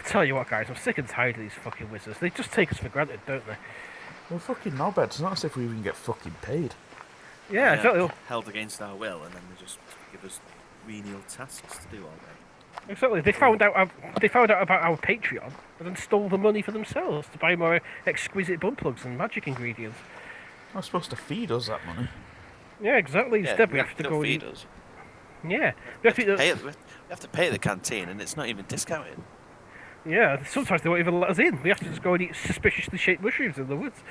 tell you what, guys, I'm sick and tired of these fucking wizards. They just take us for granted, don't they? We're fucking knobheads. It's not as if we even get fucking paid. Yeah, exactly. Held against our will, and then they just give us menial tasks to do all day. Exactly. They found out about our Patreon and then stole the money for themselves to buy more exquisite bum plugs and magic ingredients. They're supposed to feed us that money. Yeah, exactly. Instead, we have to go feed and us. Yeah, we have to pay at the canteen, and it's not even discounted. Yeah, sometimes they won't even let us in. We have to just go and eat suspiciously shaped mushrooms in the woods.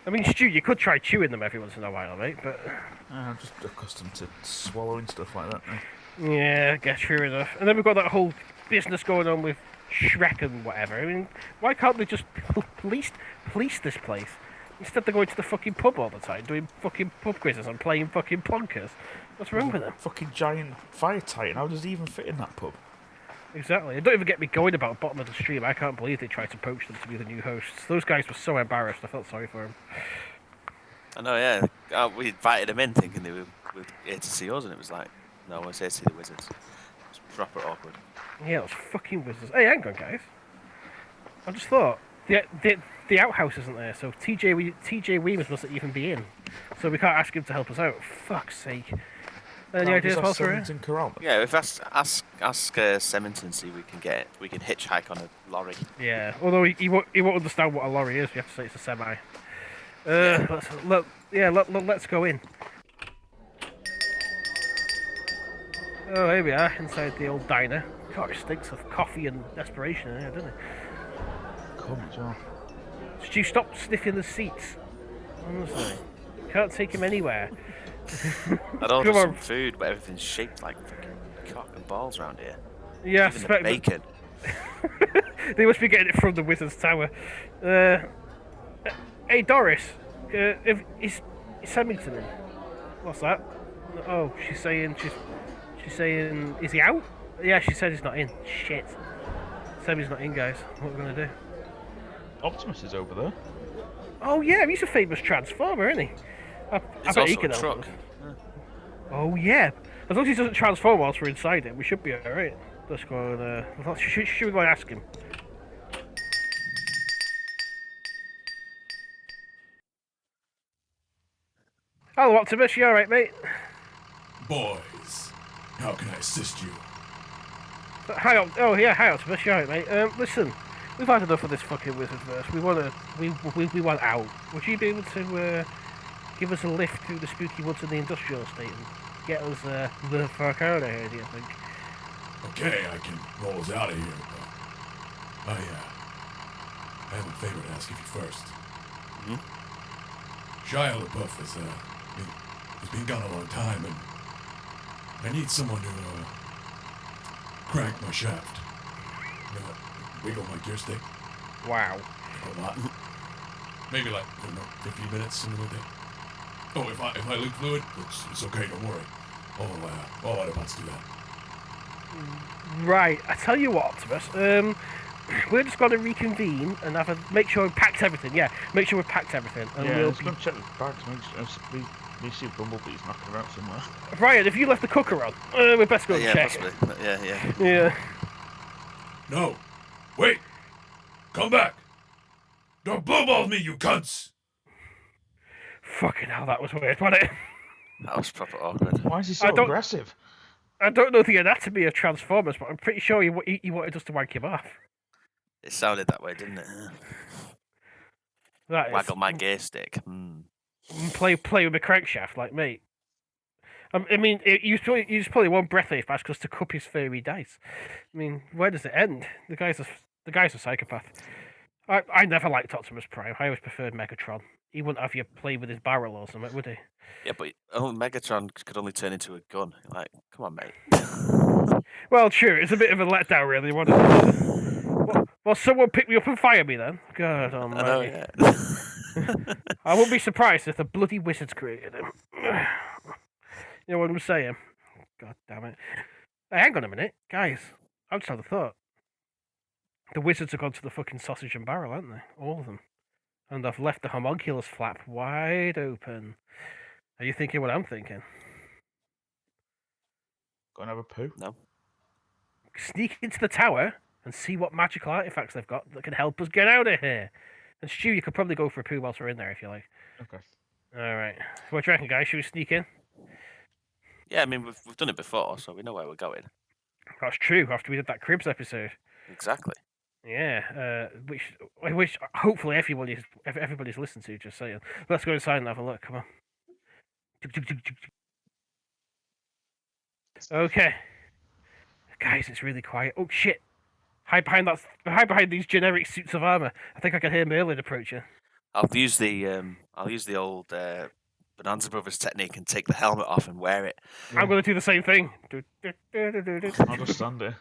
I mean, Stu, you could try chewing them every once in a while, mate, but... I'm just accustomed to swallowing stuff like that now. Yeah, I guess true enough. And then we've got that whole business going on with Shrek and whatever. I mean, why can't they just police this place? Instead they're going to the fucking pub all the time, doing fucking pub quizzes and playing fucking plonkers. What's wrong with them? Fucking giant fire titan, how does he even fit in that pub? Exactly. Don't even get me going about bottom of the stream. I can't believe they tried to poach them to be the new hosts. Those guys were so embarrassed. I felt sorry for them. I know, yeah. We invited them in thinking they were here to see us, and it was like, no, we're here to see the wizards. It's proper awkward. Yeah, those fucking wizards. Hey, hang on, guys. I just thought the outhouse isn't there, so TJ Weemers mustn't even be in, so we can't ask him to help us out. Fuck's sake. Any ideas whilst we're in? Yeah, if ask Semington, see we can hitchhike on a lorry. Yeah, although he won't understand what a lorry is. We have to say it's a semi. Let's go in. Oh, here we are inside the old diner. God, it stinks of coffee and desperation in here, doesn't it? Come on. Stu, stop sniffing the seats. Honestly, can't take him anywhere. I'd order some food, but everything's shaped like fucking cock and balls around here. Yeah, even the bacon. They must be getting it from the Wizard's Tower. Hey, Doris, is Semington in? What's that? Oh, she's saying, is he out? Yeah, she said he's not in. Shit. Semi's not in, guys. What are we gonna do? Optimus is over there. Oh yeah, he's a famous transformer, isn't he? I bet he can help us. Oh yeah. As long as he doesn't transform whilst we're inside it, we should be alright. Let's go and should we go and ask him? Hello, Optimus. You alright, mate? Boys, how can I assist you? Hi, Optimus. You alright, mate? Listen, we've had enough of this fucking Wizardverse. We want out. Would you be able to give us a lift through the spooky woods of the industrial estate and get us the fuck out of here? Do you think? Okay, I can roll us out of here, but I have a favor to ask of you first. Shia LaBeouf has been gone a long time, and I need someone to crank my shaft. You know, wiggle my gear stick. Wow. A lot. Maybe like, I don't know, 15 minutes, something like that. Oh, if I leak fluid, it's okay, don't worry. All Autobots do that. Right, I tell you what, Optimus, we're just going to reconvene and make sure we've packed everything, make sure we've packed everything. And we'll go check the bags, we see Bumblebee's knocking around somewhere. Ryan, if you left the cooker on, we best go and check. Possibly. Yeah. No, wait, come back. Don't blowball me, you cunts. Fucking hell, that was weird, wasn't it? That was proper awkward. Why is he so aggressive? I don't know the anatomy of Transformers, but I'm pretty sure he wanted us to wank him off. It sounded that way, didn't it? Waggle my gear stick. Play with a crankshaft, like mate. I mean, he was probably one breath away fast because to cup his fairy dice. I mean, where does it end? The guy's a psychopath. I never liked Optimus Prime. I always preferred Megatron. He wouldn't have you play with his barrel or something, would he? Yeah, but Megatron could only turn into a gun. Like, come on, mate. Well, true. It's a bit of a letdown, really, wasn't it? Well, someone pick me up and fire me then. God almighty. I know, yeah. I wouldn't be surprised if the bloody wizards created him. You know what I'm saying? God damn it. Hey, hang on a minute. Guys, I just had a thought. The wizards have gone to the fucking sausage and barrel, haven't they? All of them. And I've left the homunculus flap wide open. Are you thinking what I'm thinking? Go and have a poo? No. sneak into the tower and see what magical artifacts they've got that can help us get out of here. And Stu, you could probably go for a poo whilst we're in there if you like. Okay. All right. What do you reckon, guys? Should we sneak in? Yeah, I mean, we've done it before, so we know where we're going. That's true. After we did that Cribs episode. Exactly. Yeah. Which hopefully everybody's listened to. Just saying. Let's go inside and have a look. Come on. Okay. Guys, it's really quiet. Oh shit! Hide behind these generic suits of armor. I think I can hear Merlin approaching. I'll use the old Bonanza Brothers technique and take the helmet off and wear it. I'm going to do the same thing. I'll just stand there.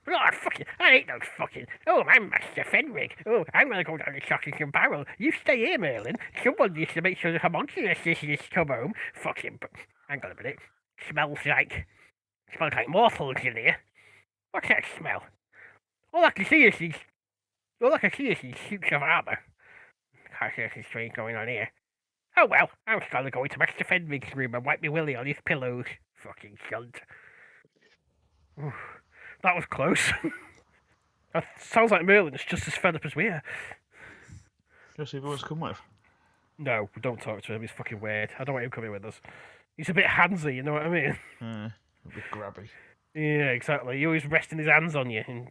Oh, fucking! I ain't no fucking. Oh, I'm Master Fenwick. Oh, I'm gonna go down the shotgun barrel. You stay here, Merlin. Someone needs to make sure the homunculus is come home. Fucking. Hang on a minute. Smells like mortals in here. What's that smell? All I can see is these suits of armor. Can't see anything strange going on here. Oh well, I'm just gonna go into Master Fenwick's room and wipe me willy on his pillows. Fucking cunt. Oof. That was close. That sounds like Merlin's just as fed up as we are. Just see who wants to come with. No, don't talk to him. He's fucking weird. I don't want him coming with us. He's a bit handsy, you know what I mean? A bit grabby. Yeah, exactly. He always resting his hands on you and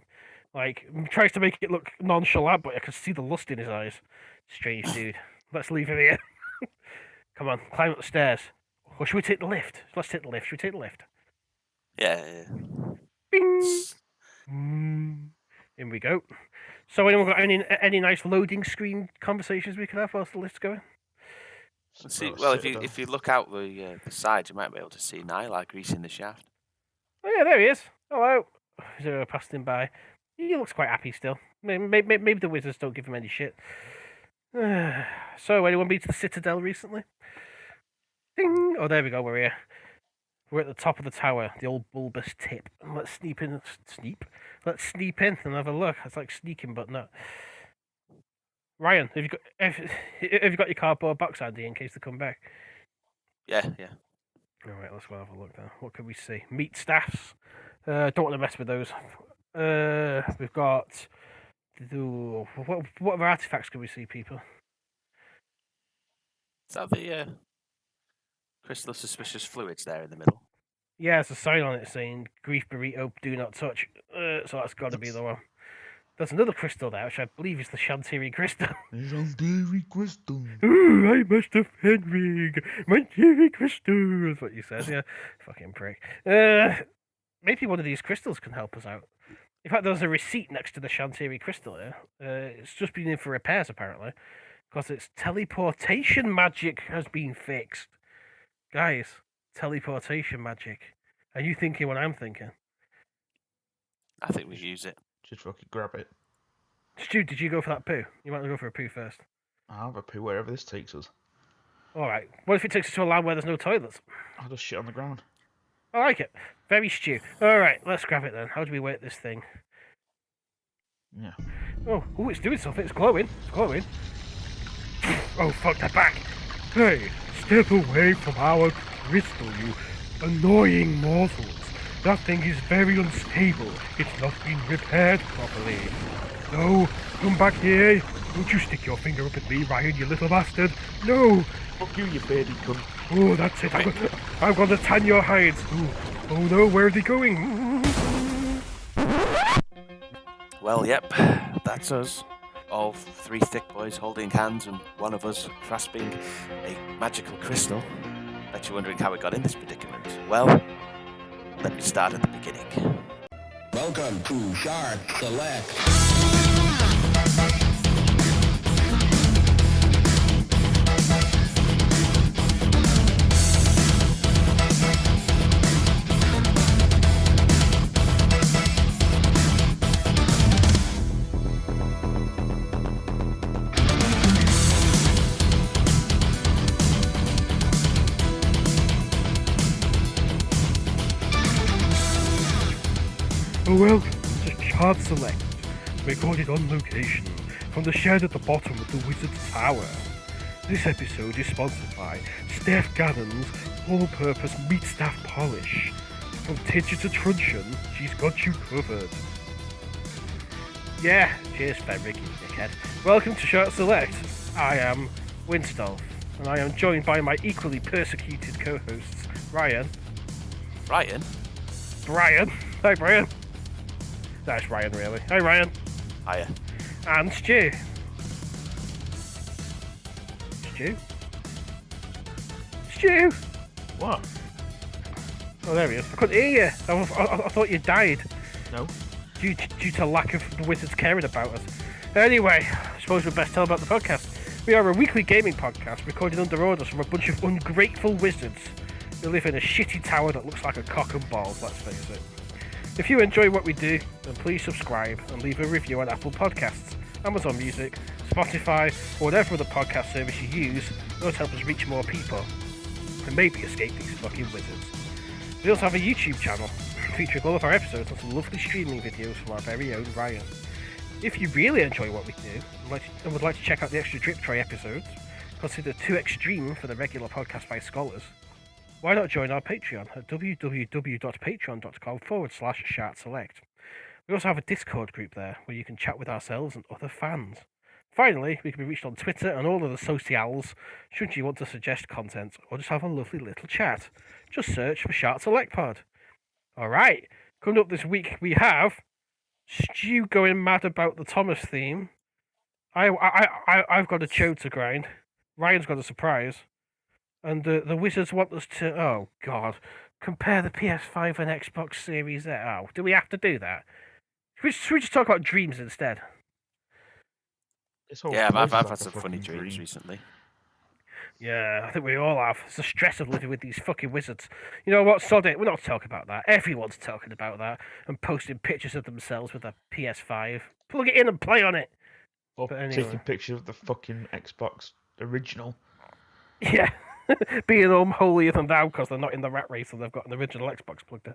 like tries to make it look nonchalant, but I can see the lust in his eyes. Strange dude. Let's leave him here. Come on, climb up the stairs. Or should we take the lift? Let's take the lift. Should we take the lift? Yeah. Bing! In we go. So, anyone got any nice loading screen conversations we can have whilst the lift's going? Let's see. Well, if you look out the side, you might be able to see Nyla greasing the shaft. Oh yeah, there he is. Hello. So passed him by. He looks quite happy still. Maybe the wizards don't give him any shit. So, anyone been to the Citadel recently? Ding! Oh, there we go. We're here. We're at the top of the tower, the old bulbous tip. And let's sneak in. Let's sneak in and have a look. It's like sneaking, but not. Ryan, have you got your cardboard box handy in case they come back? Yeah. All right, let's go have a look then. What can we see? Meat staffs. Don't want to mess with those. We've got. What other artifacts can we see, people? Is that the crystal of suspicious fluids there in the middle? Yeah, there's a sign on it saying "Grief Burrito, do not touch." So that's got to be the one. There's another crystal there, which I believe is the Shantiri crystal. The Shantiri crystal. Ooh, I must have Fenrig. Shantiri crystal. That's what you said, yeah. Fucking prick. Maybe one of these crystals can help us out. In fact, there's a receipt next to the Shantiri crystal here. It's just been in for repairs, apparently. Because its teleportation magic has been fixed. Guys, teleportation magic. Are you thinking what I'm thinking? I think we use it. Just fucking grab it. Stu, did you go for that poo? You might go for a poo first. I'll have a poo wherever this takes us. Alright. What if it takes us to a land where there's no toilets? I'll just shit on the ground. I like it. Very Stu. Alright, let's grab it then. How do we work this thing? Yeah. Oh, it's doing something. It's glowing. Oh, fuck, they're back. Hey, step away from our crystal, you annoying mortals. That thing is very unstable. It's not been repaired properly. No, come back here. Don't you stick your finger up at me, Ryan, you little bastard. No. Fuck you baby cunt. Oh, that's it. I'm going to tan your hides. Oh no, where are they going? Well, yep, that's us. All three thick boys holding hands and one of us grasping a magical crystal. Bet you're wondering how we got in this predicament. Well, let me start at the beginning. Welcome to Shart Select. Welcome to Shart Select, recorded on location from the shed at the bottom of the Wizard's Tower. This episode is sponsored by Steph Gannon's all-purpose meat staff polish. From Tidget to Truncheon, she's got you covered. Yeah, cheers, Fenric, you dickhead. Welcome to Shart Select. I am Winstolf, and I am joined by my equally persecuted co-hosts, Ryan. Ryan? Brian. Hi, Brian. That's Ryan, really. Hi, Ryan. Hiya. And Stu. Stu? Stu! What? Oh, there he is. I couldn't hear you. I thought you died. No. Due to lack of the wizards caring about us. Anyway, I suppose we'd best tell about the podcast. We are a weekly gaming podcast recorded under orders from a bunch of ungrateful wizards who live in a shitty tower that looks like a cock and balls, let's face it. If you enjoy what we do, then please subscribe and leave a review on Apple Podcasts, Amazon Music, Spotify, or whatever other podcast service you use. Those help us reach more people and maybe escape these fucking wizards. We also have a YouTube channel featuring all of our episodes and some lovely streaming videos from our very own Ryan. If you really enjoy what we do and would like to check out the extra drip tray episodes, considered too extreme for the regular podcast by scholars, why not join our Patreon at www.patreon.com/shartselect. We also have a Discord group there where you can chat with ourselves and other fans. Finally, we can be reached on Twitter and all other socials should you want to suggest content or just have a lovely little chat. Just search for Shart Select Pod. Alright, coming up this week we have Stu going mad about the Thomas theme. I've got a show to grind. Ryan's got a surprise. And the wizards want us to, oh god, compare the PS5 and Xbox Series X. Oh, do we have to do that? Should we just talk about dreams instead? Yeah, I've had some funny dreams recently. Yeah, I think we all have. It's the stress of living with these fucking wizards. You know what, sod it, we're not talking about that. Everyone's talking about that and posting pictures of themselves with a PS5. Plug it in and play on it. Or But anyway. taking pictures of the fucking Xbox original. Yeah, being holier than thou because they're not in the rat race and they've got an original Xbox plugged in.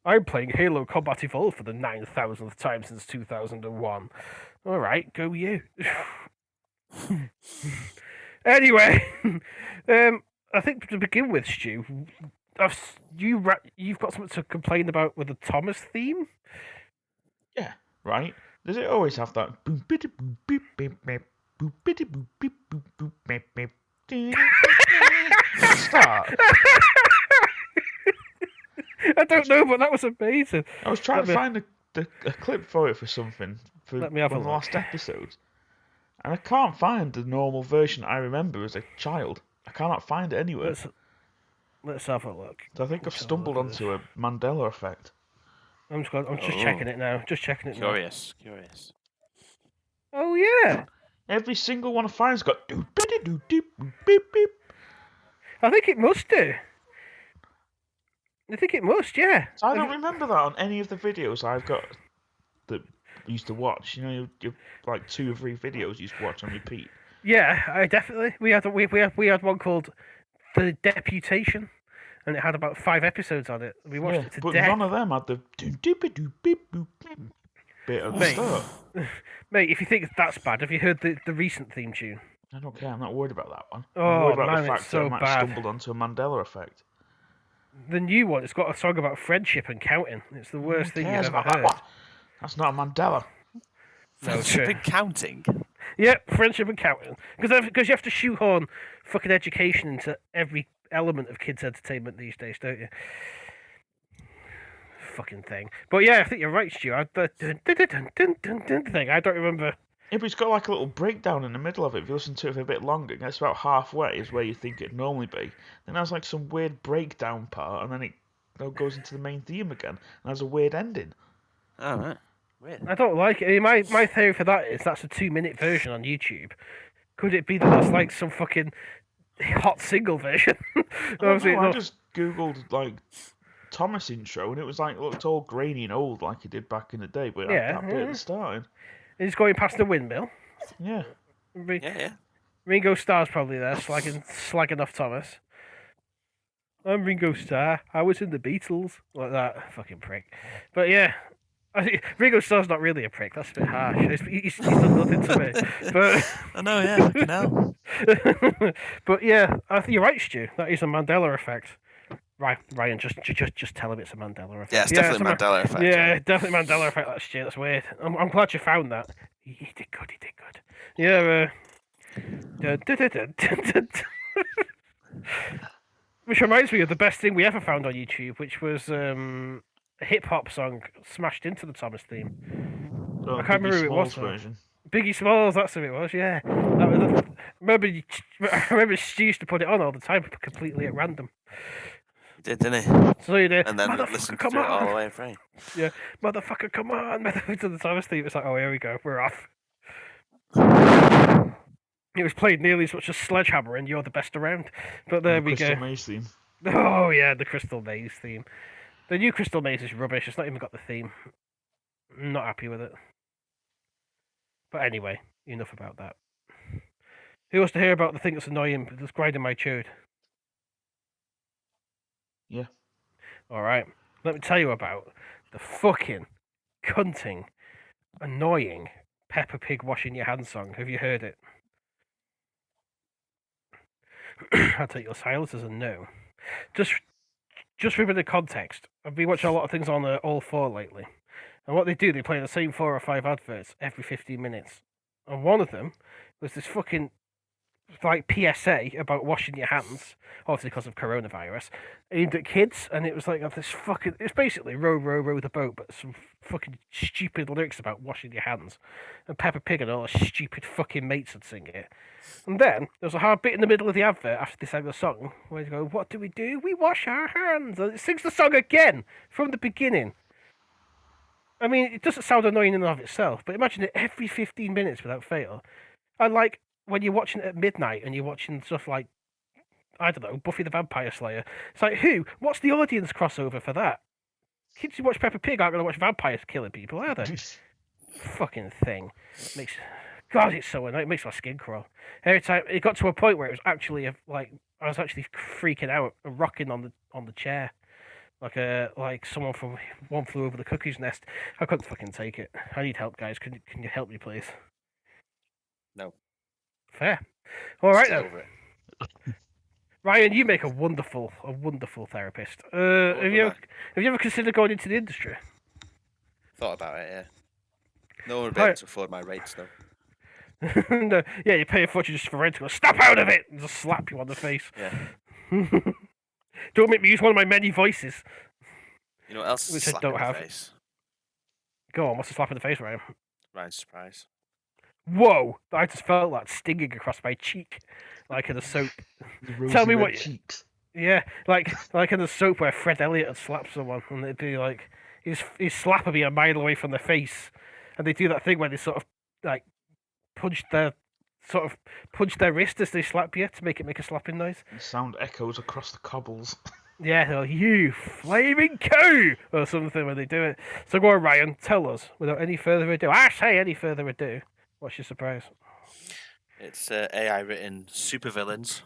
I'm playing Halo Combat Evolved for the 9,000th time since 2001. Alright, go you. Anyway, I think to begin with, Stu, you've got something to complain about with the Thomas theme? Yeah, right? Does it always have that boop bitty boop beep beep beep boop bitty boop beep boop boop beep beep start? I don't know, but that was amazing. I was trying to find a clip for it for something for Let me have one a of the look. last episodes. And I can't find the normal version I remember as a child. I cannot find it anywhere. Let's have a look. So I think I've stumbled onto a Mandela effect. I'm just checking it now. Just checking it Curious. now. Oh yeah. Every single one I find's got doo bitty doo deep boop beep beep. I think it must do. I think it must, yeah. So I don't remember that on any of the videos I've got that I used to watch. You know, you like 2 or 3 videos you used to watch on repeat. Yeah, I definitely. We had one called The Deputation, and it had about 5 episodes on it. We watched it to but death. none of them had the doo deep doo beep boop beep bit at the Mate. start. Mate, if you think that's bad, have you heard the recent theme tune? I don't care. I'm not worried about that one. I'm Oh, worried about man, the it's fact so that I might have bad. stumbled onto a Mandela effect. The new one, it's got a song about friendship and counting. It's the worst thing you've Cares ever about that heard. one? That's not a Mandela. Friendship true. and counting. Yep, friendship and counting. Because you have to shoehorn fucking education into every element of kids' entertainment these days, don't you? Fucking thing. But yeah, I think you're right, Stu. The thing, I don't remember. Yeah, but it's got like a little breakdown in the middle of it. If you listen to it for a bit longer, it gets about halfway is where you think it'd normally be. Then there's like some weird breakdown part, and then it goes into the main theme again, and has a weird ending. Oh, right. Weird. I don't like it. I mean, my theory for that is that's a 2-minute version on YouTube. Could it be that that's like some fucking hot single version? Obviously, I not. just googled like Thomas intro, and it was like looked all grainy and old like it did back in the day, but Yeah, that bit at yeah. the start. He's going past the windmill. Yeah. Yeah. Ringo Starr's probably there, slagging off Thomas. I'm Ringo Starr. I was in the Beatles. Like that. Fucking prick. But yeah. Ringo Starr's not really a prick. That's a bit harsh. He's done nothing to me. But I know, yeah. Fucking hell. but yeah, I think you're right, Stu. That is a Mandela effect. Right, Ryan, just tell him it's a Mandela effect. Yeah, it's definitely it's Mandela effect. Yeah, definitely Mandela effect. That's shit. That's weird. I'm glad you found that. He did good. He did good. Yeah. Dun, dun, dun, dun, dun, dun, dun. Which reminds me of the best thing we ever found on YouTube, which was a hip hop song smashed into the Thomas theme. Oh, I can't remember who it was. Smalls Though. version. Biggie Smalls, that's who it was. Yeah, I remember Stu used to put it on all the time, completely at random. He did, didn't he? So you did. And then Motherfucker, listen come to it all the on! way through. Yeah, motherfucker, come on! To the Thomas theme. It's like, oh, here we go. We're off. It was played nearly as much as Sledgehammer and You're the Best Around. But there And we Crystal go. Maze theme. Oh yeah, the Crystal Maze theme. The new Crystal Maze is rubbish. It's not even got the theme. I'm not happy with it. But anyway, enough about that. Who wants to hear about the thing that's annoying that's grinding my chode? Yeah. Alright. Let me tell you about the fucking cunting, annoying Peppa Pig washing your hands song. Have you heard it? I'll take your silence as a no. Just for a bit of context, I've been watching a lot of things on All 4 lately. And what they do, they play the same 4 or 5 adverts every 15 minutes. And one of them was this fucking like PSA about washing your hands, obviously because of coronavirus, aimed at kids, and it was like this fucking. It's basically row, row, row the boat, but some fucking stupid lyrics about washing your hands, and Peppa Pig and all the stupid fucking mates would sing it. And then there was a hard bit in the middle of the advert after they sang the song where they go, "What do? We wash our hands," and it sings the song again from the beginning. I mean, it doesn't sound annoying in and of itself, but imagine it every 15 minutes without fail. And like when you're watching it at midnight and you're watching stuff like, I don't know, Buffy the Vampire Slayer. It's like, what's the audience crossover for that? Kids who watch Peppa Pig aren't going to watch vampires killing people, are they? Fucking thing. God, it's so annoying. It makes my skin crawl. Every time it got to a point where it was actually I was actually freaking out and rocking on the chair. Like someone from One Flew Over the Cuckoo's Nest. I couldn't fucking take it. I need help, guys. Can you help me, please? No. Fair. All right Stay then. over it. Ryan, you make a wonderful therapist. Have you ever considered going into the industry? Thought about it, yeah. No one would be able to afford my rates, though. No, yeah, you pay a fortune just for rent to go, step out of it, and just slap you on the face. Yeah. Don't make me use one of my many voices. You know what else is Which a I slap don't in the have. face? Go on, what's a slap in the face, Ryan? Ryan's surprise. Whoa! I just felt that stinging across my cheek, like in a soap. Tell me what. Cheeks. Yeah, like in the soap where Fred Elliott had slapped someone, and it'd be like his slap would be a mile away from the face, and they do that thing where they sort of like punch their wrist as they slap you to make a slapping noise. The sound echoes across the cobbles. Yeah, or, you flaming cow or something when they do it. So go on, Ryan, tell us without any further ado. I say any further ado. What's your surprise? It's AI written supervillains.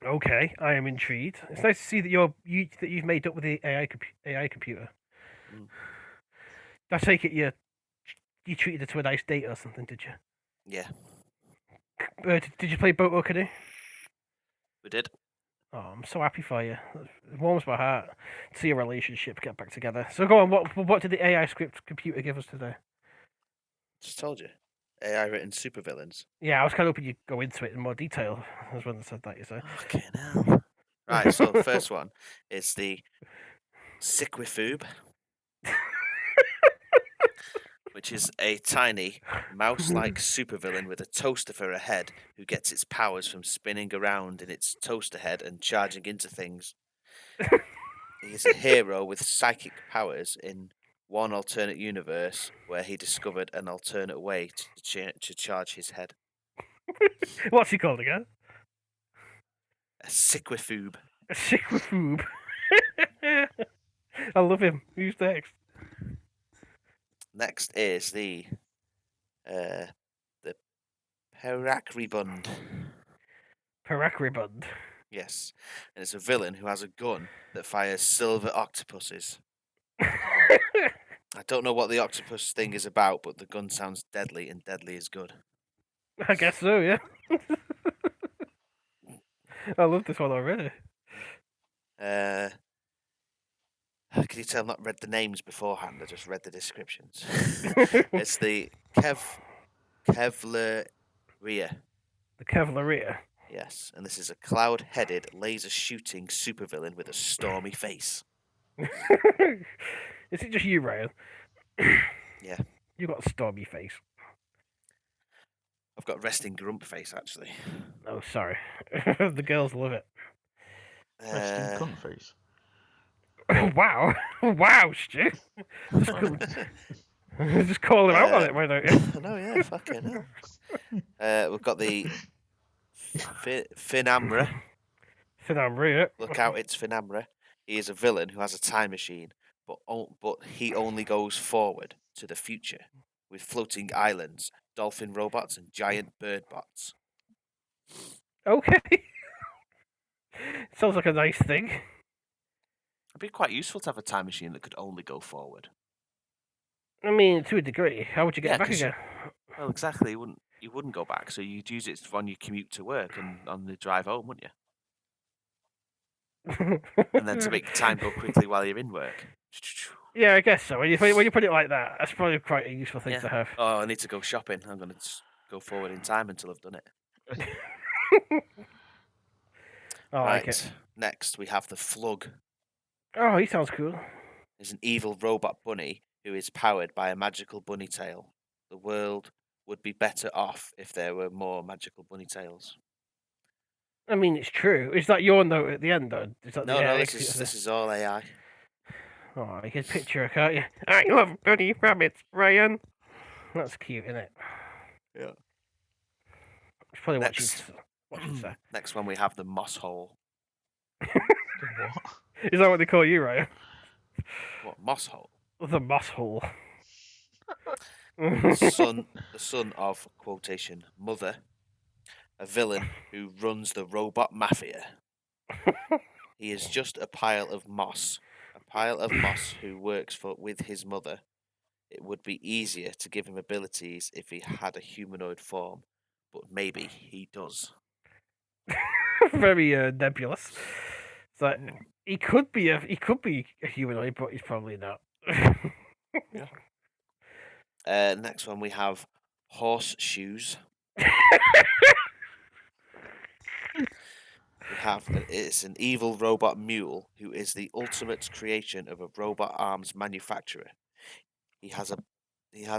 Okay, I am intrigued. It's nice to see that you've made up with the AI computer. Mm. I take it you treated it to a nice date or something, did you? Yeah, Did you play Boat or Canoe? we did. Oh, I'm so happy for you. It warms my heart to see a relationship get back together. So go on, what did the AI script computer give us today? Just told you. AI written supervillains. Yeah, I was kind of hoping you'd go into it in more detail. I was when I said that, you say. Okay, now. Right, so the first one is the Thicc, which is a tiny mouse-like supervillain with a toaster for a head who gets its powers from spinning around in its toaster head and charging into things. He is a hero with psychic powers in one alternate universe where he discovered an alternate way to charge his head. What's he called again? A Thicc. A Sikwafoob. I love him. Who's next? Next is the Perakribund. Perakribund. Yes, and it's a villain who has a gun that fires silver octopuses. I don't know what the octopus thing is about, but the gun sounds deadly, and deadly is good. I guess so, yeah. I love this one already. Can you tell I've not read the names beforehand? I just read the descriptions. It's the Kevlaria. The Cavalier. Yes, and this is a cloud-headed, laser-shooting supervillain with a stormy face. Is it just you, Ryan? Yeah. You got a stormy face. I've got resting grump face, actually. Oh, sorry. The girls love it. Resting cunt face. Wow. Wow, Stu. Just call him out on it, why don't you? No, yeah, fucking hell. We've got the Finamra. Finamra. Look out, it's Finamra. He is a villain who has a time machine, but he only goes forward to the future with floating islands, dolphin robots, and giant bird bots. Okay. Sounds like a nice thing. It'd be quite useful to have a time machine that could only go forward. I mean, to a degree. How would you get Yeah, it back 'cause- again? Well, exactly. You wouldn't go back, so you'd use it on your commute to work and on the drive home, wouldn't you? And then to make time go quickly while you're in work. Yeah, I guess so. When you put it like that, that's probably quite a useful thing Yeah. to have. Oh, I need to go shopping. I'm going to go forward in time until I've done it. I like it. Next, we have the Flug. Oh, he sounds cool. Is an evil robot bunny who is powered by a magical bunny tail. The world would be better off if there were more magical bunny tails. I mean, it's true. Is that your note at the end, though? Is that No, the, no, this is all AI. Oh, you can picture it, can't you? I love bunny rabbits, Ryan. That's cute, isn't it? Yeah. It's probably Next. what she'd say. Next one, we have the Moss Hole. What? Is that what they call you, Ryan? What, Moss Hole? The moss hole. The son of, quotation, mother, a villain who runs the robot mafia. He is just a pile of moss who works with his mother. It would be easier to give him abilities if he had a humanoid form, but maybe he does. Very nebulous. It's like he could be a humanoid, but he's probably not. Next one we have horseshoes. It's an evil robot mule who is the ultimate creation of a robot arms manufacturer. He has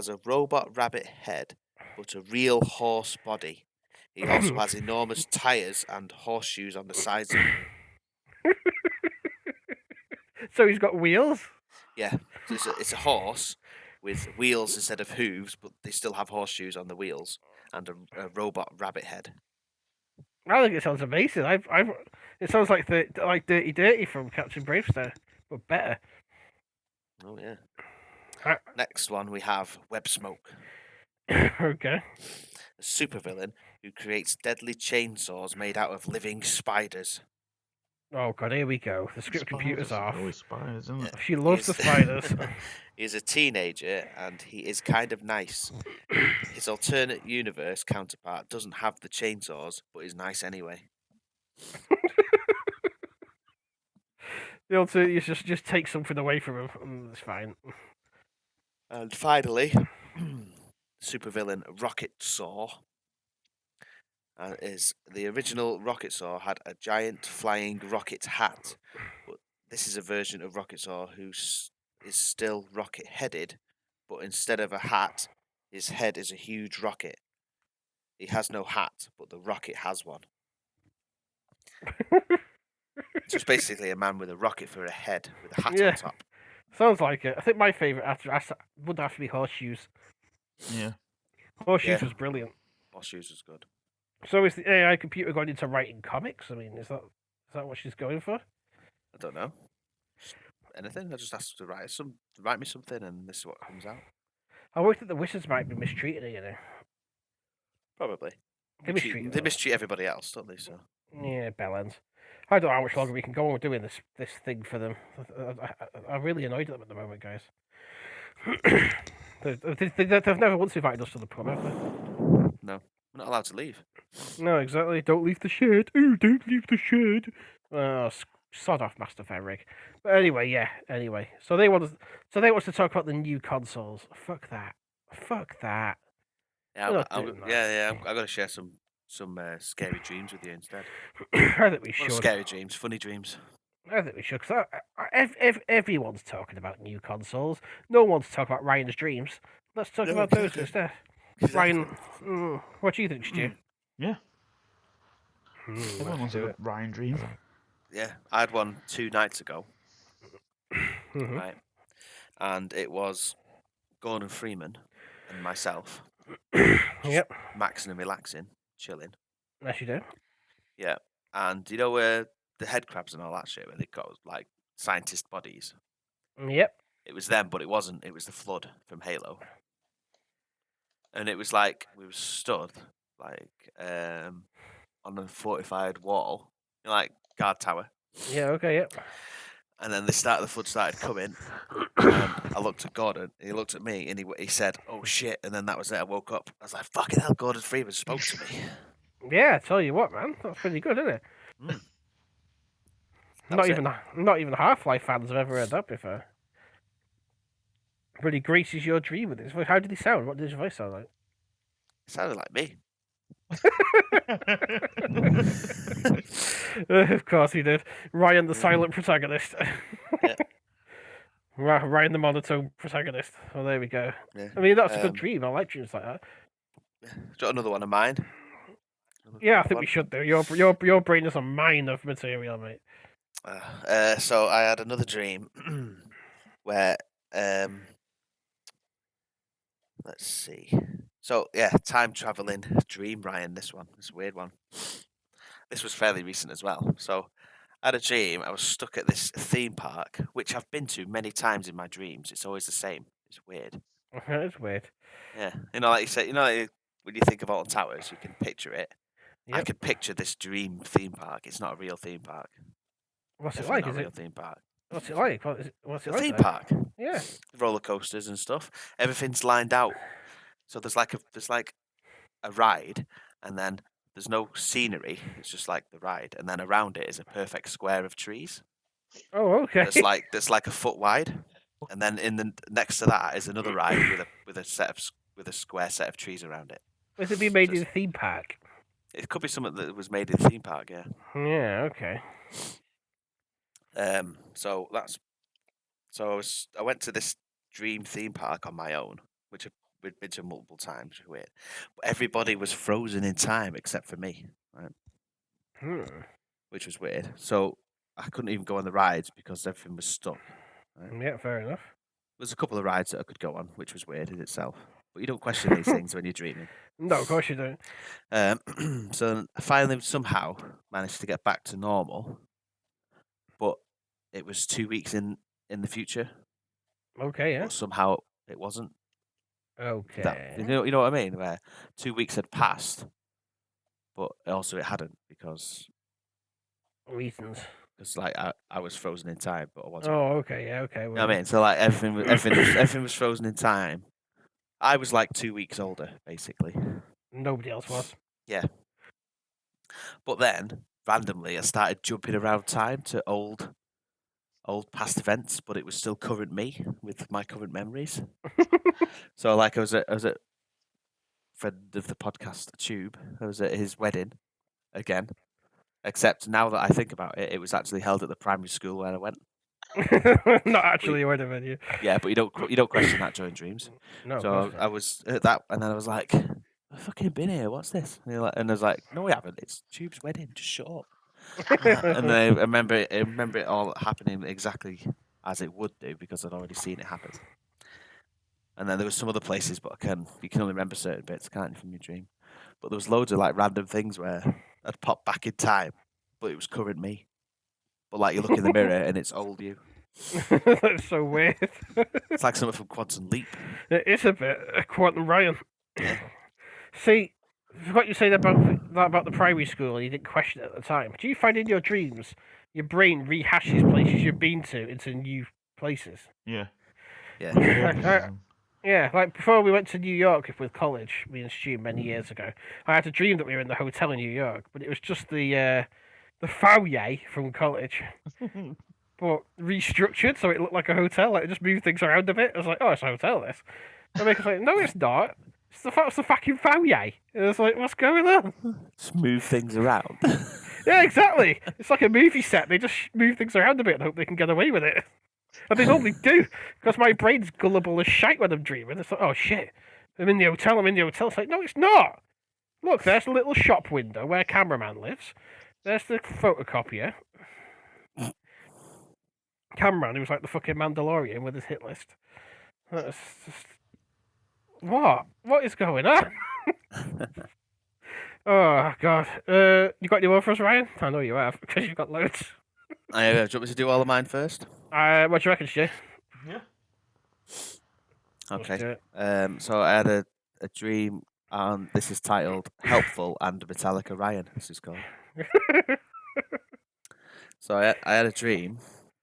a robot rabbit head, but a real horse body. He also has enormous tires and horseshoes on the sides of him. So he's got wheels? Yeah, so it's a horse with wheels instead of hooves, but they still have horseshoes on the wheels and a robot rabbit head. I think it sounds amazing. It sounds like Dirty Dirty from Captain Bravestar, but better. Oh yeah. Uh, Next one we have Web Smoke, Okay. a supervillain who creates deadly chainsaws made out of living spiders. Oh god, here we go. The script computer's Spiders, off. always spiders, isn't it? She loves the spiders. He's a teenager and he is kind of nice. His alternate universe counterpart doesn't have the chainsaws, but is nice anyway. The alternate is just take something away from him, and it's fine. And finally, supervillain Rocket Saw. Is the original Rocket Saw had a giant flying rocket hat, but this is a version of Rocket Saw who is still rocket-headed, but instead of a hat, his head is a huge rocket. He has no hat, but the rocket has one. So it's basically a man with a rocket for a head with a hat Yeah. on top. Sounds like it. I think my favourite actor would have to be Horseshoes. Yeah. Horseshoes Yeah. was brilliant. Horseshoes is good. So is the AI computer going into writing comics? I mean, is that what she's going for? I don't know. Just anything. I just asked her to write me something, and this is what comes out. I worry that the Wizards might be mistreating her, you know. Probably. They mistreat They her. mistreat everybody else, don't they? So Yeah, bellends. I don't know how much longer we can go on with doing this thing for them. I'm really annoyed at them at the moment, guys. They've never once invited us to the pub, have they? no, we're not allowed to leave. No, exactly. Don't leave the shed. Ooh, don't leave the shed. Oh, Sod off, Master Fenric. But anyway, yeah. Anyway, so they want to talk about the new consoles. Fuck that. Fuck that. Yeah, We're not doing that. I'm gonna share some scary dreams with you instead. I think we Not should. scary dreams, funny dreams. I think we should, because if everyone's talking about new consoles, no one's talking about Ryan's dreams. Let's talk No, about those exactly. instead. Exactly. Ryan, what do you think, Stu? Yeah. Let's Everyone wants do a good Ryan dream. Yeah, I had one 2 nights ago, Mhm. right? And it was Gordon Freeman and myself, Yep, maxing and relaxing, chilling. yes you do. Yeah, and you know where the head crabs and all that shit, where they got like scientist bodies. Yep. It was them, but it wasn't. It was the flood from Halo. And it was like we were stood like on a fortified wall, like guard tower. Yeah. Okay. Yep. And then the flood started coming. And I looked at Gordon, and he looked at me, and he said, "Oh shit!" And then that was it. I woke up. I was like, "Fucking hell!" Gordon Freeman spoke to me. Yeah. I tell you what, man, that's pretty good, isn't it? Mm. That Not was even it. not even Half-Life fans have ever heard that before. Really graces your dream with his voice. How did he sound? What did his voice sound like? It sounded like me. Of course he did. Ryan, the silent protagonist. Yeah. Ryan, the monotone protagonist. Oh, there we go. Yeah. I mean, that's a good dream. I like dreams like that. Got another one of mine. Yeah, I think we should do. Your brain is a mine of material, mate. So I had another dream where let's see. So yeah, time traveling dream, Ryan. This a weird one. This was fairly recent as well. So I had a dream. I was stuck at this theme park, which I've been to many times in my dreams. It's always the same. It's weird. It's weird. Yeah, like you said, like when you think of Alton Towers, you can picture it. I Yep. could picture this dream theme park. It's not a real theme park. What's it Definitely like? not Is a real it? theme park. What's it like? What's it The like? theme Then? park, Yeah. roller coasters and stuff. Everything's lined out. So there's like a ride, and then there's no scenery. It's just like the ride, and then around it is a perfect square of trees. Oh, okay. That's like a foot wide, and then in the next to that is another ride with a square set of trees around it. Was it being made So in a theme park? It could be something that was made in a theme park, yeah. Yeah. Okay. So I went to this dream theme park on my own, which we'd been to multiple times, which is weird. But everybody was frozen in time except for me, right? Which was weird. So I couldn't even go on the rides because everything was stuck. Right? Yeah. Fair enough. There's a couple of rides that I could go on, which was weird in itself. But you don't question these things when you're dreaming. No, of course you don't. So I finally somehow managed to get back to normal, but it was 2 weeks in the future. Okay. Yeah. But somehow it wasn't. Okay. You know what I mean? Where 2 weeks had passed, but also it hadn't because Reasons. like I was frozen in time, but I wasn't. Oh, okay. Yeah. Okay. You know what I mean? So like everything was frozen in time. I was like 2 weeks older, basically. Nobody else was. Yeah. But then randomly I started jumping around time to old past events, but it was still current me with my current memories. So like I was at friend of the podcast, Tube. I was at his wedding again. Except now that I think about it, it was actually held at the primary school where I went. Not actually a wedding venue. Yeah, but you don't question that during dreams. No. of So course I was at that, and then I was like, "I've fucking been here. What's this?" And I was like, "No, we haven't. It's Tube's wedding. Just shut up." And then I remember it all happening exactly as it would do because I'd already seen it happen. And then there was some other places, but you can only remember certain bits, can't you, from your dream? But there was loads of like random things where I'd pop back in time, but it was current me. But like you look in the mirror and it's old you. That's so weird. It's like something from Quantum Leap. It is a bit Quantum Ryan. See, what you said about the primary school, you didn't question it at the time. Do you find in your dreams your brain rehashes places you've been to into new places? Yeah. Yeah. Yeah, like before we went to New York with college, me and Stu many years ago, I had a dream that we were in the hotel in New York, but it was just the the foyer from college, but restructured so it looked like a hotel. Like, it just moved things around a bit. I was like, oh, it's a hotel, this. And Mick was like, no, it's not. It's the fucking foyer. And I was like, what's going on? Just move things around. Yeah, exactly. It's like a movie set. They just move things around a bit and hope they can get away with it. And they normally do, because my brain's gullible as shite when I'm dreaming. It's like, oh shit, I'm in the hotel. It's like, no, it's not. Look, there's the little shop window where cameraman lives. There's the photocopier. Cameraman, who was like the fucking Mandalorian with his hit list. That's just... What? What is going on? Oh, God. You got any more for us, Ryan? I know you have, because you've got loads. Do you want me to do all of mine first? What do you reckon, Stu? Yeah. Let's do Okay. it. So I had a dream, and this is titled "Helpful and Metallica Ryan." This is called. So I had a dream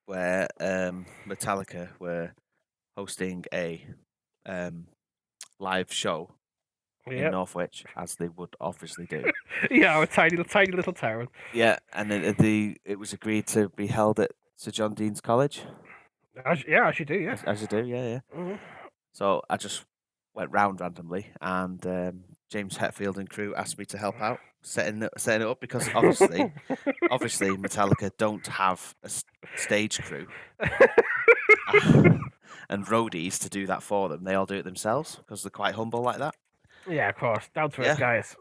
where Metallica were hosting a live show in Yep. Northwich, as they would obviously do. Yeah, a tiny little town. Yeah, and it was agreed to be held at Sir John Dean's College. As you do, yeah. As you do, yeah. Mhm. So I just went round randomly, and James Hetfield and crew asked me to help out setting it up, because obviously Metallica don't have a stage crew and roadies to do that for them. They all do it themselves because they're quite humble like that. Yeah, of course. Down to Yeah. earth guys.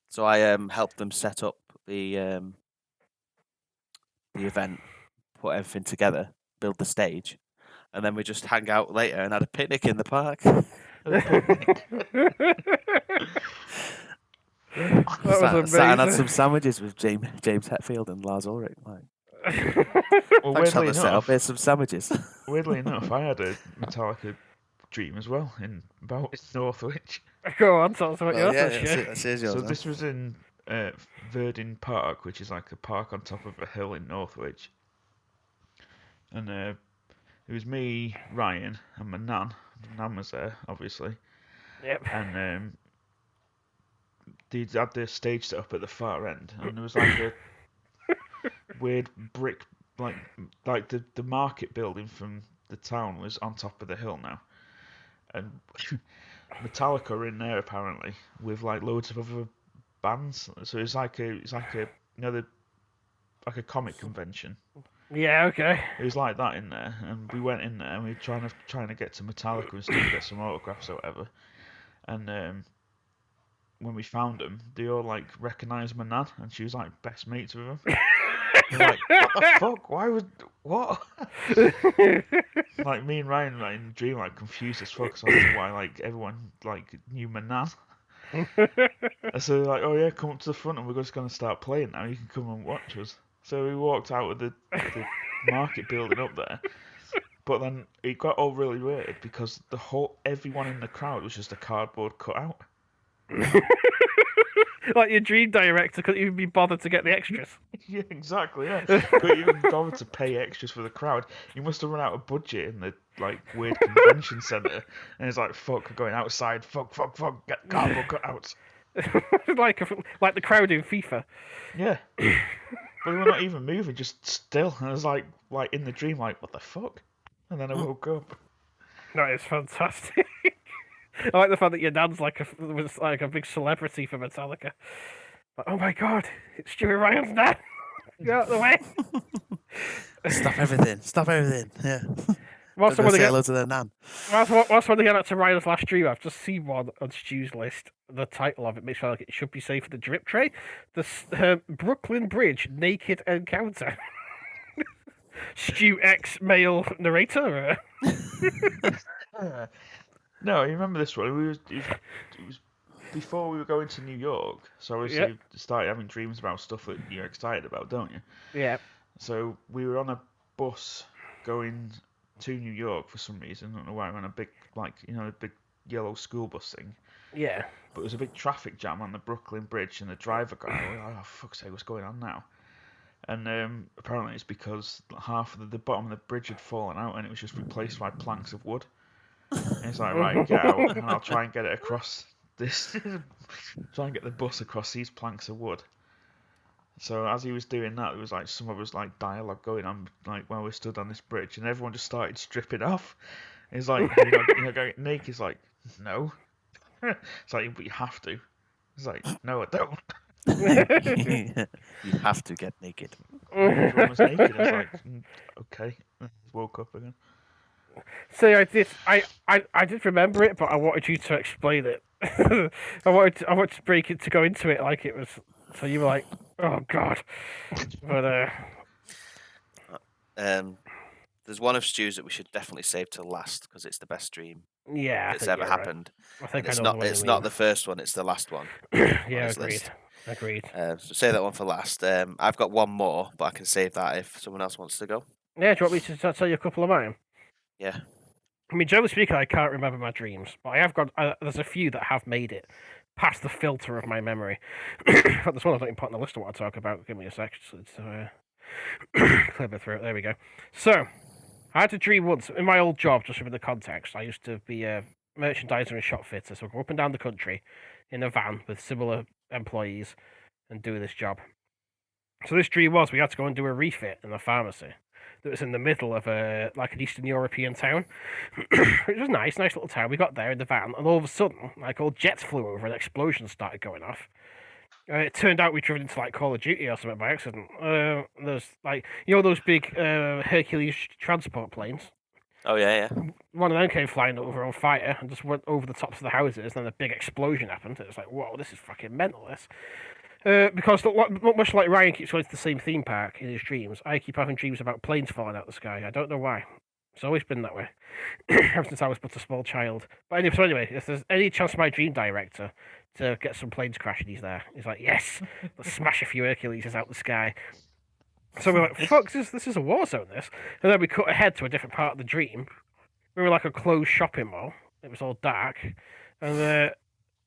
So I helped them set up the event, put everything together, build the stage, and then we just hang out later and had a picnic in the park. That was amazing. Sat and had some sandwiches with James Hetfield and Lars Ulrich. Like, Well, thanks for weirdly the setup. enough, Here's some sandwiches. weirdly enough, I had a Metallica dream as well in about Northwich. Go on, tell us about yours. yeah, Stu. that's yours. So now. this was in Verdin Park, which is like a park on top of a hill in Northwich. And it was me, Ryan, and my nan. My nan was there, obviously. Yep. And they had the stage set up at the far end, and there was like a weird brick, like the market building from the town was on top of the hill now, and Metallica are in there apparently with like loads of other bands. So it's like a like a comic convention. Yeah, okay. It was like that in there, and we went in there and we were trying to get to Metallica and stuff, get some autographs or whatever. And when we found them, they all like recognised my nan, and she was like best mates with them. They're like, what the fuck? Why would what? Like me and Ryan, like in the dream, like confused as fuck. So I don't know why like everyone like knew my nan. So they're like, oh yeah, come up to the front, and we're just gonna start playing now. You can come and watch us. So we walked out of the market building up there. But then it got all really weird because everyone in the crowd was just a cardboard cutout. Like your dream director couldn't even be bothered to get the extras. Yeah, exactly. Yeah, couldn't even bother to pay extras for the crowd. You must have run out of budget in the like weird convention centre, and it's like fuck, going outside. Fuck, get cardboard cutouts. like the crowd in FIFA. Yeah, but they were not even moving, just still. And I was like in the dream, like what the fuck? And then I woke up. That is fantastic. I like the fact that your dad's was like a big celebrity for Metallica. Like, oh my god, it's Stewie Ryan's dad. Get out of the way. Stop everything. Yeah. Whilst Don't I'm say gonna hello to their nan. whilst when they get back to Ryan's last dream, I've just seen one on Stu's list. The title of it makes me feel like it should be safe for the drip tray. The Brooklyn Bridge Naked Encounter. Stu X male narrator. No, you remember this one? It was before we were going to New York, so obviously you started having dreams about stuff that you're excited about, don't you? Yeah. So we were on a bus going to New York for some reason. I don't know why. We're on a big, a big yellow school bus thing. Yeah. But there was a big traffic jam on the Brooklyn Bridge, and the driver guy, oh fuck's sake, what's going on now? And apparently it's because half of the bottom of the bridge had fallen out, and it was just replaced by planks of wood. And it's like, right, get out, and I'll try and get it across this. Try and get the bus across these planks of wood. So as he was doing that, there was like some of us like dialogue going on, like while we stood on this bridge, and everyone just started stripping off. He's like, going naked. He's like, no. It's like, but you have to. It's like, no, I don't. You have to get naked. Everyone was naked. I was like, okay. Woke up again. See, I did remember it, but I wanted you to explain it. I wanted to break it to go into it like it was. So you were like, oh god. But There's one of Stu's that we should definitely save till last because it's the best dream yeah, I that's think ever you're right. happened. I think And I know the one it's you not mean. the first one; it's the last one. Yeah, his agreed. list. Agreed. So say that one for last. I've got one more, but I can save that if someone else wants to go. Yeah, do you want me to tell you a couple of mine? Yeah. I mean, generally speaking, I can't remember my dreams, but I have got. There's a few that have made it past the filter of my memory. But there's one I've not even put on the list of what I talk about. Give me a sec. So, clear my throat. There we go. So, I had a dream once in my old job. Just for the context, I used to be a merchandiser and shop fitter, so I go up and down the country in a van with similar employees and do this job. So this dream was we had to go and do a refit in a pharmacy that was in the middle of an Eastern European town. It was nice little town. We got there in the van, and all of a sudden, like all jets flew over and explosions started going off. It turned out we driven into like Call of Duty or something by accident. There's like those big Hercules transport planes. Oh yeah. One of them came flying over on fire and just went over the tops of the houses. And then a big explosion happened. It was like, whoa, this is fucking mental. This. Because much like Ryan keeps going to the same theme park in his dreams, I keep having dreams about planes falling out of the sky. I don't know why. It's always been that way ever since I was but a small child. But anyway, if there's any chance for my dream director to get some planes crashing, he's there. He's like, yes, let's smash a few Herculeses out the sky. So we're like, fuck, this is a war zone, this. And then we cut ahead to a different part of the dream. We were like a closed shopping mall. It was all dark. And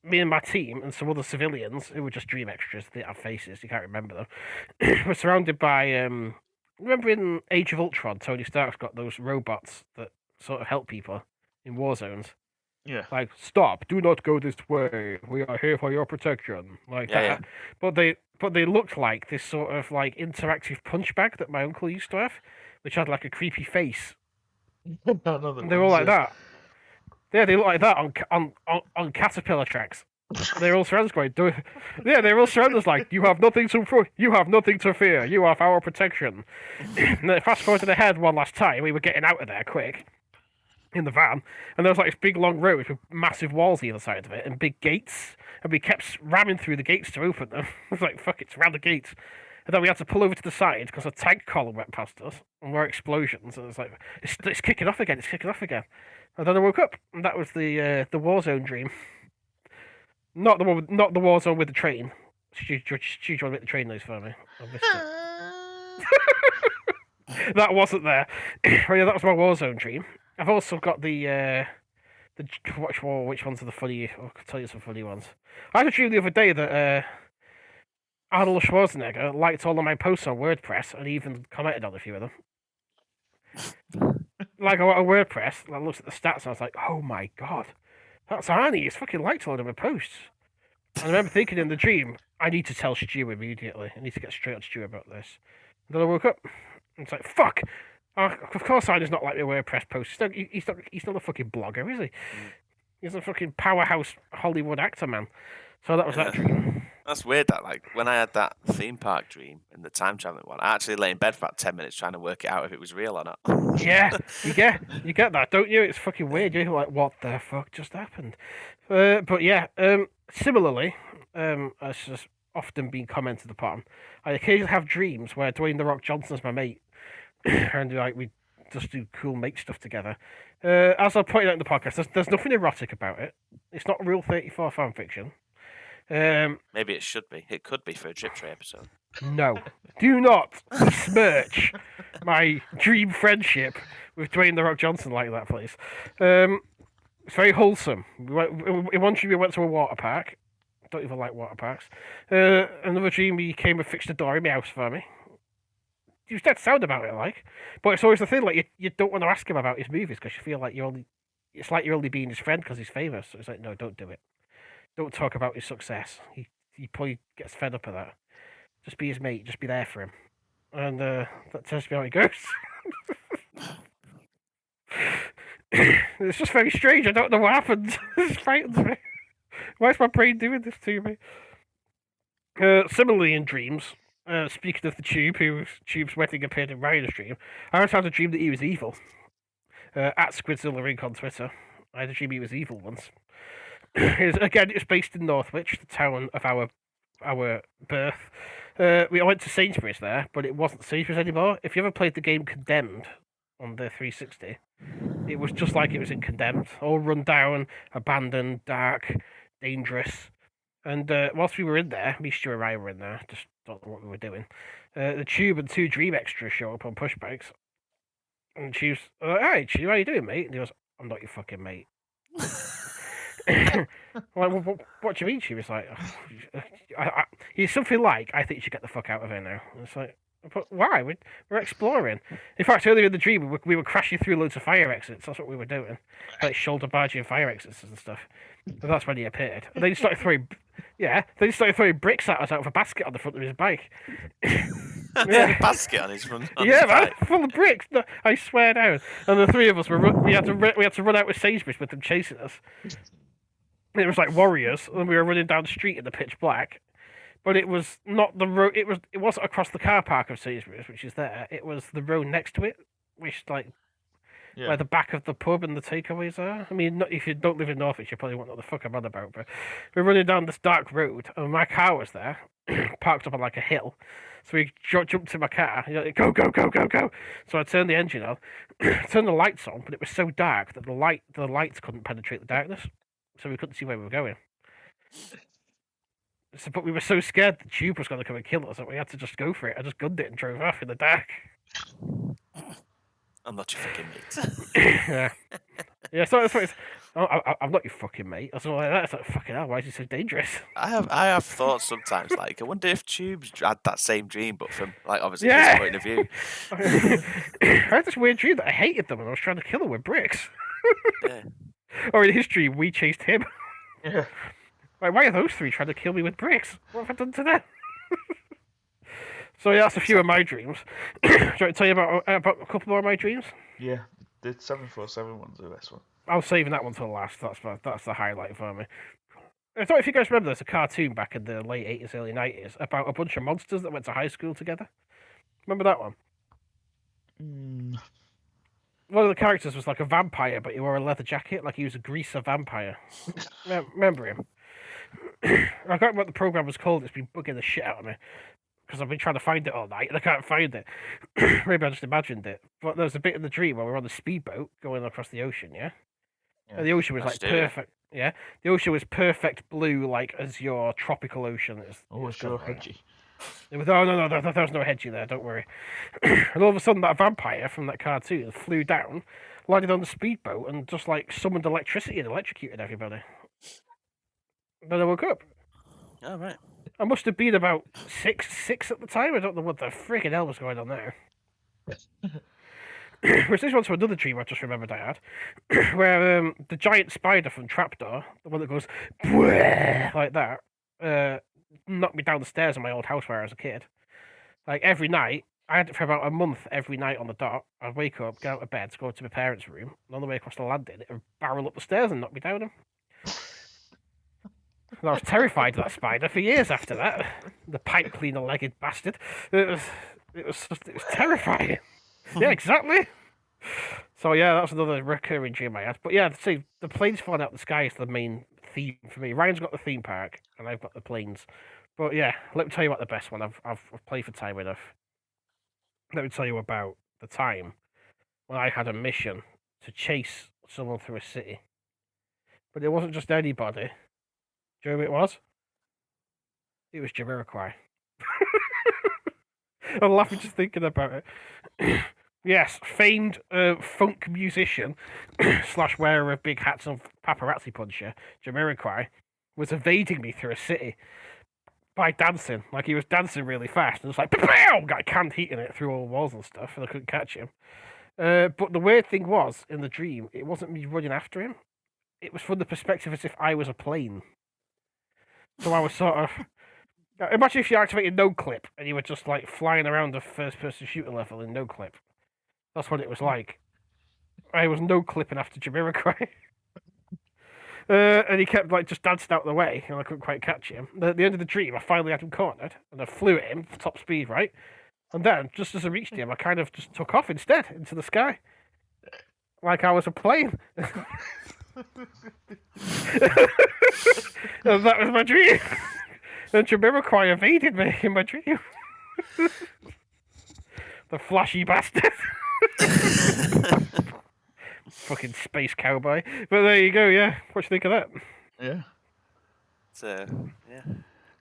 me and my team and some other civilians who were just dream extras, they have faces, you can't remember them, were surrounded by, remember in Age of Ultron, Tony Stark's got those robots that sort of help people in war zones? Yeah. Like, stop, do not go this way, we are here for your protection, like Yeah, that. But they looked like this sort of like interactive punch bag that my uncle used to have, which had like a creepy face. No, And they were all like that. Yeah, they look like that on Caterpillar tracks. They're all surrounded going, they're all surrounded us like, you have nothing to fear, you have our protection. And then fast forward ahead one last time, we were getting out of there quick in the van, and there was like this big long road with massive walls either side of it and big gates, and we kept ramming through the gates to open them. I was like, fuck it, surround the gates. And then we had to pull over to the side because a tank column went past us and there were explosions, and it's like, it's kicking off again. And then I woke up, and that was the Warzone dream. Not the Warzone with the train. Stu tried to make the train noise for me. I missed it. That wasn't there. Oh yeah, that was my Warzone dream. I've also got the which ones are the funny? I'll tell you some funny ones. I had a dream the other day that Arnold Schwarzenegger liked all of my posts on WordPress and even commented on a few of them. Like on WordPress, I looked at the stats and I was like, oh my god, that's Arnie, he's fucking liked all of my posts. And I remember thinking in the dream, I need to tell Stu immediately. I need to get straight on Stu about this. And then I woke up and it's like, fuck! Of course Arnie's not like my WordPress posts. He's not a fucking blogger, is he? He's a fucking powerhouse Hollywood actor, man. So that was that dream. That's weird. That like when I had that theme park dream and the time traveling one, I actually lay in bed for about 10 minutes trying to work it out if it was real or not. Yeah, you get that, don't you? It's fucking weird. You're like, what the fuck just happened? But yeah, similarly, as has often been commented upon, I occasionally have dreams where Dwayne the Rock Johnson's my mate, and like we just do cool mate stuff together. As I pointed out in the podcast, there's nothing erotic about it. It's not real 34 fan fiction. Maybe it should be. It could be for a Drip Tray episode. No, do not besmirch my dream friendship with Dwayne the Rock Johnson like that, please. It's very wholesome. In one dream, we went to a water park. Don't even like water parks. Another dream, he came and fixed a door in my house for me. He was dead sound about it, like. But it's always the thing, like you don't want to ask him about his movies because you feel like it's like you're only being his friend because he's famous. So it's like, no, don't do it. Don't talk about his success. He probably gets fed up of that. Just be his mate. Just be there for him. And that tells me how it goes. It's just very strange. I don't know what happened. It frightens me. Why is my brain doing this to me? Similarly, in dreams, speaking of the Tube, Tube's wedding appeared in Ryan's dream, I once had a dream that he was evil. At Squidzilla Inc. on Twitter, I had a dream he was evil once. It was based in Northwich, the town of our birth. I went to Sainsbury's there, but it wasn't Sainsbury's anymore. If you ever played the game Condemned on the 360, it was just like it was in Condemned. All run down, abandoned, dark, dangerous. And whilst we were in there, me, Stu, and Ryan were in there, just don't know what we were doing. The Tube and 2 Dream Extras show up on push bikes. And she was, "Hi, Tube, how you doing, mate?" And he goes, "I'm not your fucking mate." I'm like, what do you mean? She was like, he's something like, "I think you should get the fuck out of here now." And it's like, "But why? We're exploring." In fact, earlier in the dream, we were crashing through loads of fire exits. That's what we were doing, like shoulder barging fire exits and stuff. And that's when he appeared. And then he started throwing, bricks at us out of a basket on the front of his bike. And he had a basket on his front. On Yeah, his man, bike. full of bricks. No, I swear down. And the 3 of us we had to run out with Sainsbury's with them chasing us. And it was like warriors, and we were running down the street in the pitch black. But it was not the road. It wasn't across the car park of Sainsbury's, which is there. It was the road next to it, which where the back of the pub and the takeaways are. I mean, if you don't live in Norwich, you probably won't know what the fuck I'm on about. But we're running down this dark road, and my car was there, parked up on like a hill. So we jumped in my car. Go, go, go, go, go. So I turned the engine on, turned the lights on, but it was so dark that the lights couldn't penetrate the darkness, so we couldn't see where we were going. But we were so scared the Tube was going to come and kill us that we had to just go for it. I just gunned it and drove off in the dark. I'm not your fucking mate. Yeah. So that's what it's. I'm not your fucking mate. I was like that. It's like, fucking hell. Why is he so dangerous? I have thoughts sometimes, like, I wonder if Tubes had that same dream, but from, like, obviously Yeah. his point of view. I had this weird dream that I hated them and I was trying to kill them with bricks. Yeah. Or in his dream, we chased him. Yeah. Like, why are those 3 trying to kill me with bricks? What have I done to them? So yeah, that's a few of my dreams. Do you want to tell you about a couple more of my dreams? Yeah. The 747 one's the best one. I was saving that one till last. That's the highlight for me. I don't know if you guys remember there's a cartoon back in the late 80s, early 90s about a bunch of monsters that went to high school together. Remember that one? One of the characters was like a vampire, but he wore a leather jacket, like he was a greaser vampire. Remember him? I can't remember what the program was called. It's been bugging the shit out of me because I've been trying to find it all night and I can't find it. Maybe I just imagined it. But there was a bit in the dream where we were on the speedboat going across the ocean, yeah? And the ocean was like perfect. Yeah, the ocean was perfect blue, like as your tropical ocean is. Oh, it's so hedgy. No, there was no hedging there. Don't worry. And all of a sudden, that vampire from that cartoon flew down, landed on the speedboat, and just like summoned electricity and electrocuted everybody. Then I woke up. Oh, right. I must have been about six at the time. I don't know what the freaking hell was going on there. Whereas this one's from another dream I just remembered I had, where the giant spider from Trapdoor, the one that goes like that, knocked me down the stairs in my old house where I was a kid. Like every night, I had it for about a month every night on the dot. I'd wake up, get out of bed, go to my parents' room, and on the way across the landing, it would barrel up the stairs and knock me down them. And I was terrified of that spider for years after that. The pipe cleaner-legged bastard. It was terrifying. Yeah, exactly. So yeah, that's another recurring dream I had. But yeah, see, the planes falling out the sky is the main theme for me. Ryan's got the theme park, and I've got the planes. But yeah, let me tell you about the best one. I've played for time enough. Let me tell you about the time when I had a mission to chase someone through a city. But it wasn't just anybody. Do you know who it was? It was Jamiroquai. I'm laughing just thinking about it. Yes, famed funk musician / wearer of big hats and paparazzi puncher, Jamiroquai, was evading me through a city by dancing. Like he was dancing really fast and just like pow, got canned heat in it through all the walls and stuff, and I couldn't catch him. But the weird thing was, in the dream, it wasn't me running after him. It was from the perspective as if I was a plane. So I was sort of Imagine if you activated no clip and you were just like flying around a first-person shooter level in no clip. That's what it was like. I was no clipping after Jamiroquai. And he kept like just dancing out of the way, and I couldn't quite catch him. At the end of the dream, I finally had him cornered, and I flew at him top speed, right? And then, just as I reached him, I kind of just took off instead into the sky, like I was a plane. And that was my dream. And Jamiroquai evaded me in my dream. The flashy bastard. Fucking space cowboy. But there you go, yeah. What do you think of that? Yeah. It's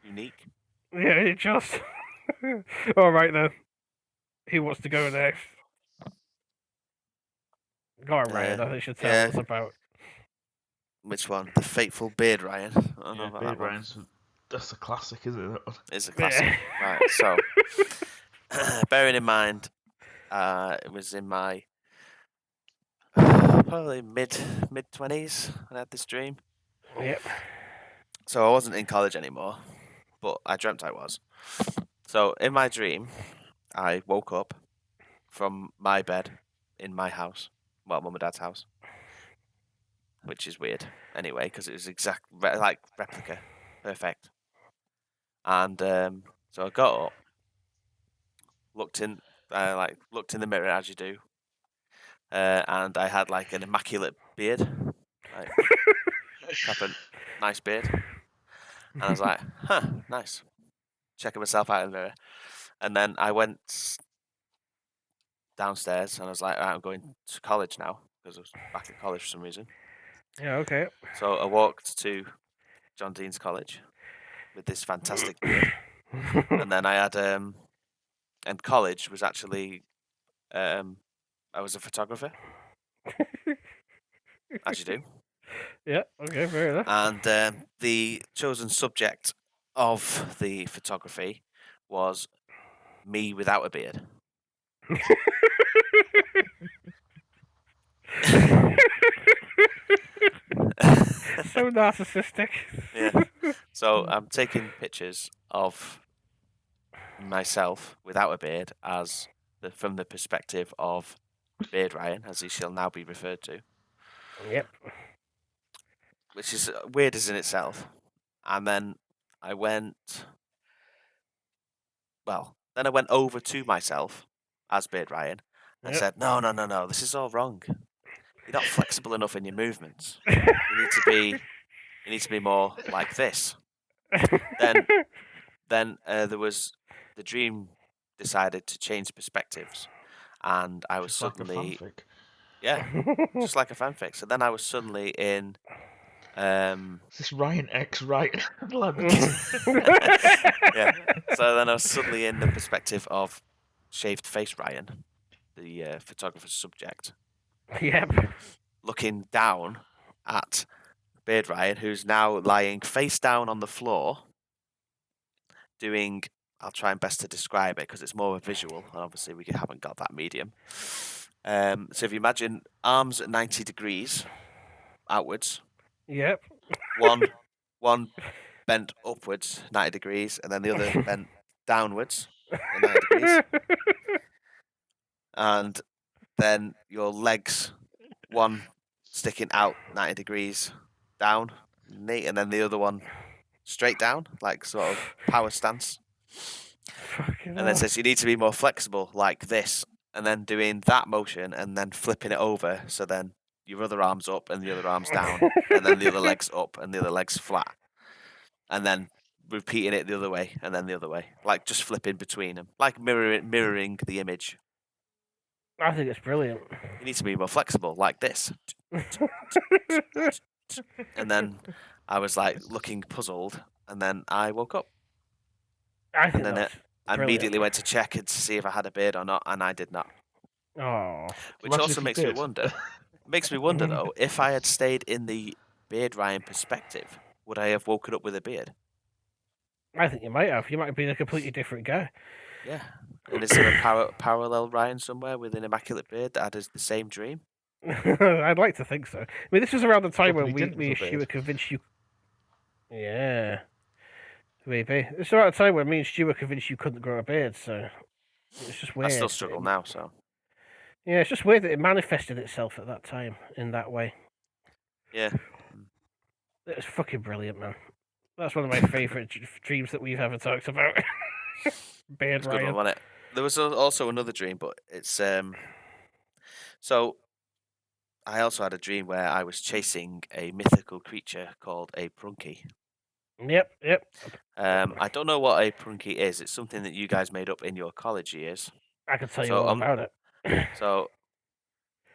unique. Yeah, it just. Alright then. Who wants to go next? Go on, Ryan. I think you should tell us about. Which one? The Fateful Beard Ryan. I don't know about Beard that one. Ryan's, that's a classic, isn't it? That one? It's a classic. Right, so bearing in mind, it was in my probably mid 20s when I had this dream. Yep. So I wasn't in college anymore, but I dreamt I was. So in my dream, I woke up from my bed in my house, well, mum and dad's house, which is weird anyway because it was exact like replica, perfect. And so I got up, looked in the mirror as you do, and I had like an immaculate beard, like proper nice beard, and I was like, huh, nice. Checking myself out in the mirror, and then I went downstairs and I was like, right, I'm going to college now because I was back at college for some reason. Yeah, okay. So I walked to John Dean's College with this fantastic beard, and then I had and college was actually I was a photographer, as you do. Yeah, okay, fair enough. And the chosen subject of the photography was me without a beard. So narcissistic. Yeah. So I'm taking pictures of myself without a beard from the perspective of Beard Ryan, as he shall now be referred to. Yep. Which is weird as in itself. And then I went over to myself as Beard Ryan and said, no, this is all wrong. You're not flexible enough in your movements. You need to be more like this. Then there was the dream decided to change perspectives, and I was Just suddenly like a fanfic. just like a fanfic. So then I was suddenly in. Is this Ryan X right? Yeah. So then I was suddenly in the perspective of shaved face Ryan, the photographer's subject. Yep. Looking down at Beard Ryan, who's now lying face down on the floor, doing. I'll try and best to describe it because it's more of a visual, and obviously we haven't got that medium. So if you imagine arms at 90 degrees outwards. Yep. One bent upwards 90 degrees, and then the other bent downwards 90 degrees. And then your legs, one sticking out 90 degrees down, and then the other one straight down, like sort of power stance. And then it says you need to be more flexible like this, and then doing that motion and then flipping it over, so then your other arm's up and the other arm's down, and then the other leg's up and the other leg's flat, and then repeating it the other way and then the other way, like just flipping between them, like mirroring the image. I think it's brilliant. You need to be more flexible like this. And then I was like looking puzzled, and then I woke up. I think and then I immediately went to check and to see if I had a beard or not, and I did not. Oh. Which also makes me wonder. Makes me wonder though, if I had stayed in the Beard Ryan perspective, would I have woken up with a beard? I think you might have. You might have been a completely different guy. Yeah. And is there a parallel Ryan somewhere with an immaculate beard that had the same dream? I'd like to think so. I mean, this was around the time when Probably we didn't were convinced you. Yeah. Maybe. It's around the time when me and Stu were convinced you couldn't grow a beard, so it's just I weird. still struggle now, so Yeah, it's just weird that it manifested itself at that time in that way. yeah. It was fucking brilliant, man. That's one of my favourite dreams that we've ever talked about. Beard It's a good one, Ryan. wasn't it? There was also another dream, but it's so I also had a dream where I was chasing a mythical creature called a prunky. Yep. I don't know what a prunky is. It's something that you guys made up in your college years. I can tell you So all about it. so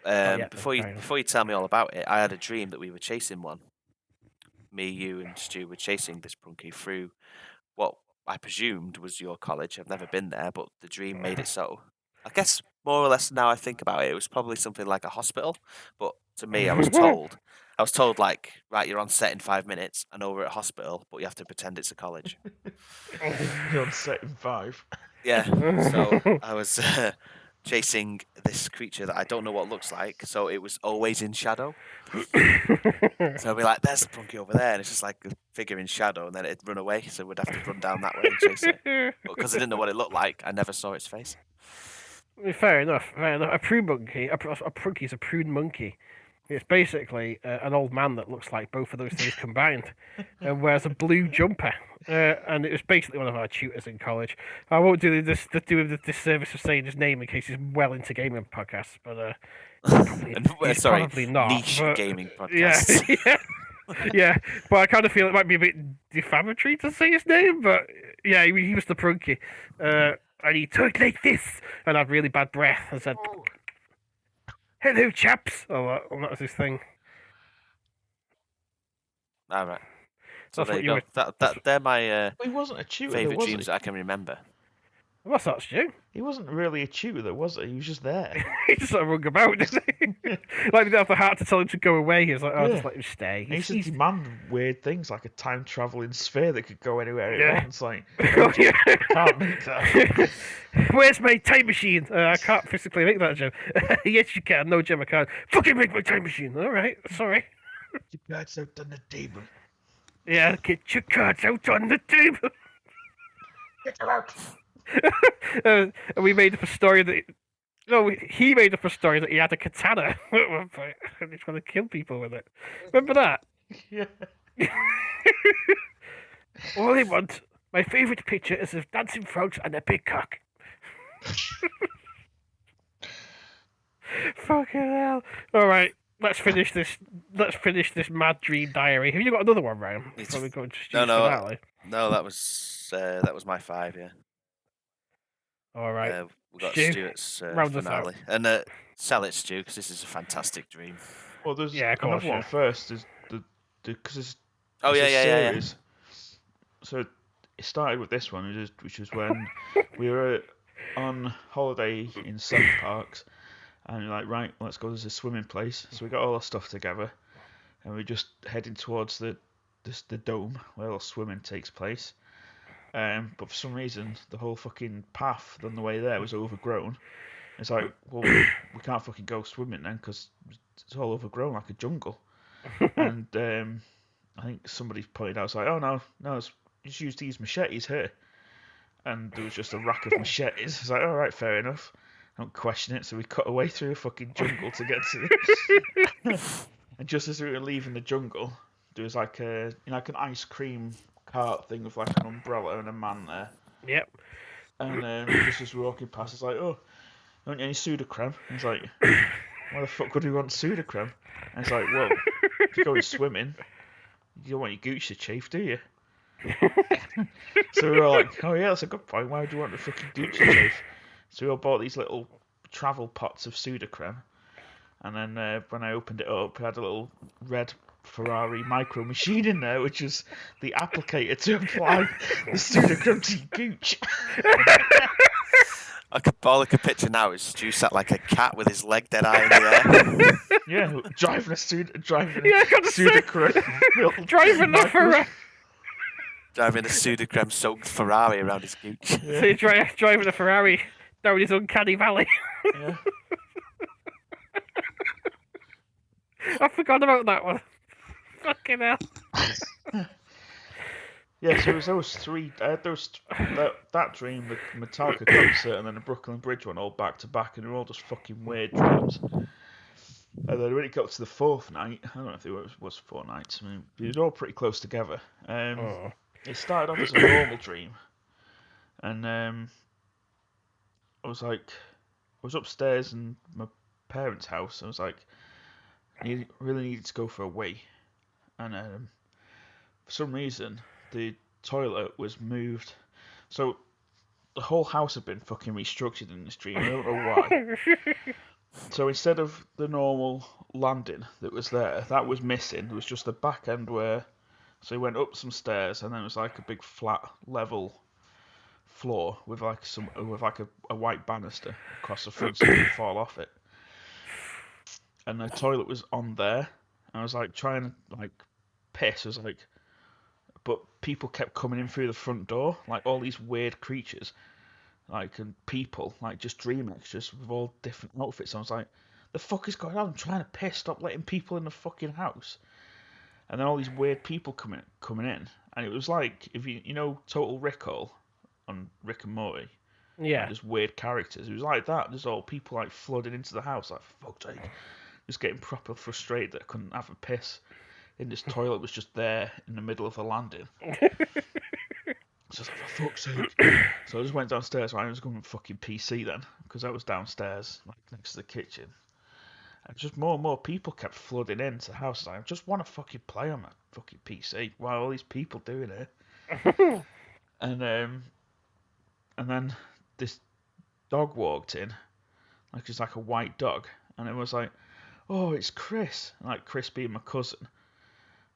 Yeah, before you tell me all about it, I had a dream that we were chasing one. Me, you, and Stu were chasing this prunky through what I presumed was your college. I've never been there, but the dream made it so. I guess more or less now I think about it, it was probably something like a hospital. But to me, I was told like, right, you're on set in 5 minutes. I know we're at hospital, but you have to pretend it's a college. You're on set in 5. Yeah. So I was chasing this creature that I don't know what it looks like. So it was always in shadow. So I'd be like, there's the prunky over there. And it's just like a figure in shadow. And then it'd run away. So we'd have to run down that way and chase it. But because I didn't know what it looked like, I never saw its face. Fair enough. A prune monkey. A prunky is a prune monkey. It's basically an old man that looks like both of those things combined, and wears a blue jumper. And it was basically one of our tutors in college. I won't do him the disservice of saying his name in case he's well into gaming podcasts, but he's Sorry, probably not. niche but, gaming yeah, podcasts. yeah. But I kind of feel it might be a bit defamatory to say his name. But yeah, he was the prunky, and he talked like this, and had really bad breath, and said, "Hello, chaps." Oh, that was his thing. All right. So That's there what you you go. They're my He wasn't a tutor, though, favourite was dreams he? that I can remember. What's that, Stu? He wasn't really a tutor, though, was he? He was just there. He just sort of rung about, didn't he? Like, they didn't have the heart to tell him to go away. He was like, "Oh, just Yeah. let him stay." He used to demand weird things, like a time-travelling sphere that could go anywhere it Yeah. wants. Like, Oh, yeah. can't make that. Where's my time machine? I can't physically make that, Jim. Yes, you can. No, Jim, I can't. Fucking make my time machine. All right, sorry. You guys out on the table. Yeah, get your cards out on the table. Get them out. And we made up a story that. No, he made up a story that he had a katana at one point, and he's going to kill people with it. Remember that? Yeah. All I want, my favourite picture is of dancing frogs and a big cock. Fucking hell! All right, let's finish this. Let's finish this mad dream diary. Have you got another one, Ryan? Before we go into Stu's finale? No, that was my 5. Yeah. All right, We got Stu, Stuart's round us out. finale, and sell it, Stu, because this is a fantastic dream. Well, there's Yeah, of course, another one yeah. first. Is because it's Oh it's yeah, a yeah, yeah, yeah. series. So it started with this one, which was when we were on holiday in South Parks, and you're like, right, let's go. There's a swimming place. So we got all our stuff together, and we're just heading towards the dome where all swimming takes place. But for some reason, the whole fucking path on the way there was overgrown. It's like, well, we can't fucking go swimming then because it's all overgrown like a jungle. And I think somebody pointed out, it's like, oh no, just use these machetes here. And there was just a rack of machetes. It's like, all right, fair enough. I don't question it. So we cut away through a fucking jungle to get to it. And just as we were leaving the jungle, there was like an ice cream cart thing with like an umbrella and a man there. Yep. And just as we were walking past, it's like, oh, don't you any Sudocrem? And it's like, why the fuck would we want Sudocrem? And it's like, well, if you're going swimming, you don't want your gooch to chafe, do you? So we were like, oh yeah, that's a good point. Why do you want the fucking gooch to chafe? So we all bought these little travel pots of Sudocrem. And then when I opened it up, it had a little red Ferrari micro machine in there, which was the applicator to apply the Sudocrem to your gooch. All I could picture now is Stu sat like a cat with his leg dead eye in the air. Yeah, driving a Driving Driving a Sudocrem soaked Ferrari around his gooch. Yeah. So he's driving a Ferrari down his uncanny valley. Yeah. I forgot about that one. Fucking hell. Yeah, so it was those three. I had that dream, the Metallica concert, and then the Brooklyn Bridge one all back to back, and they were all just fucking weird dreams. And then when it got to the fourth night, I don't know if it was 4 nights. I mean, it was all pretty close together. It started off as a normal dream, and I was upstairs in my parents' house. I was like, really needed to go for a wee, and for some reason the toilet was moved. So the whole house had been fucking restructured in this dream. I don't know why. So instead of the normal landing that was there, that was missing. There was just the back end where. So he went up some stairs, and then it was like a big flat level floor with like a white banister across the front, so you could fall off it. And the toilet was on there. And I was like trying to like piss. I was like, but people kept coming in through the front door, like all these weird creatures, like and people, like just dream extras with all different outfits. I was like, the fuck is going on? I'm trying to piss. Stop letting people in the fucking house. And then all these weird people coming in, and it was like if you know Total Recall on Rick and Morty. Yeah. Like, just weird characters. It was like that. There's all people like flooding into the house, like for fuck's sake. Just getting proper frustrated that I couldn't have a piss. In this toilet was just there in the middle of the landing. Just like, for fuck's sake. So I just went downstairs. Right, I was going to fucking PC then, because I was downstairs, like next to the kitchen. And just more and more people kept flooding into the house. I just want to fucking play on my fucking PC. Why are all these people doing it? And then this dog walked in, like it's like a white dog, and it was like, oh, it's Chris, like Chris being my cousin.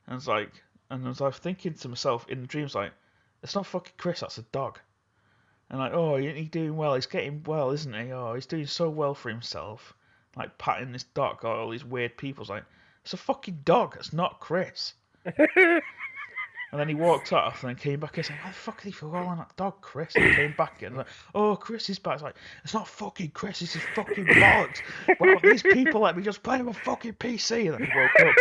And I was like thinking to myself in the dreams, like, it's not fucking Chris, that's a dog. And like, oh, he's doing well, he's getting well, isn't he? Oh, he's doing so well for himself. Like patting this dog, all these weird people. It's like, it's a fucking dog, it's not Chris. And then he walked off and then came back and said, why the fuck did he feel on that dog, Chris? And he came back in. Like, oh, Chris is back. It's like, it's not fucking Chris, it's his fucking bollocks. Well, these people let me just play with a fucking PC. And then he woke up.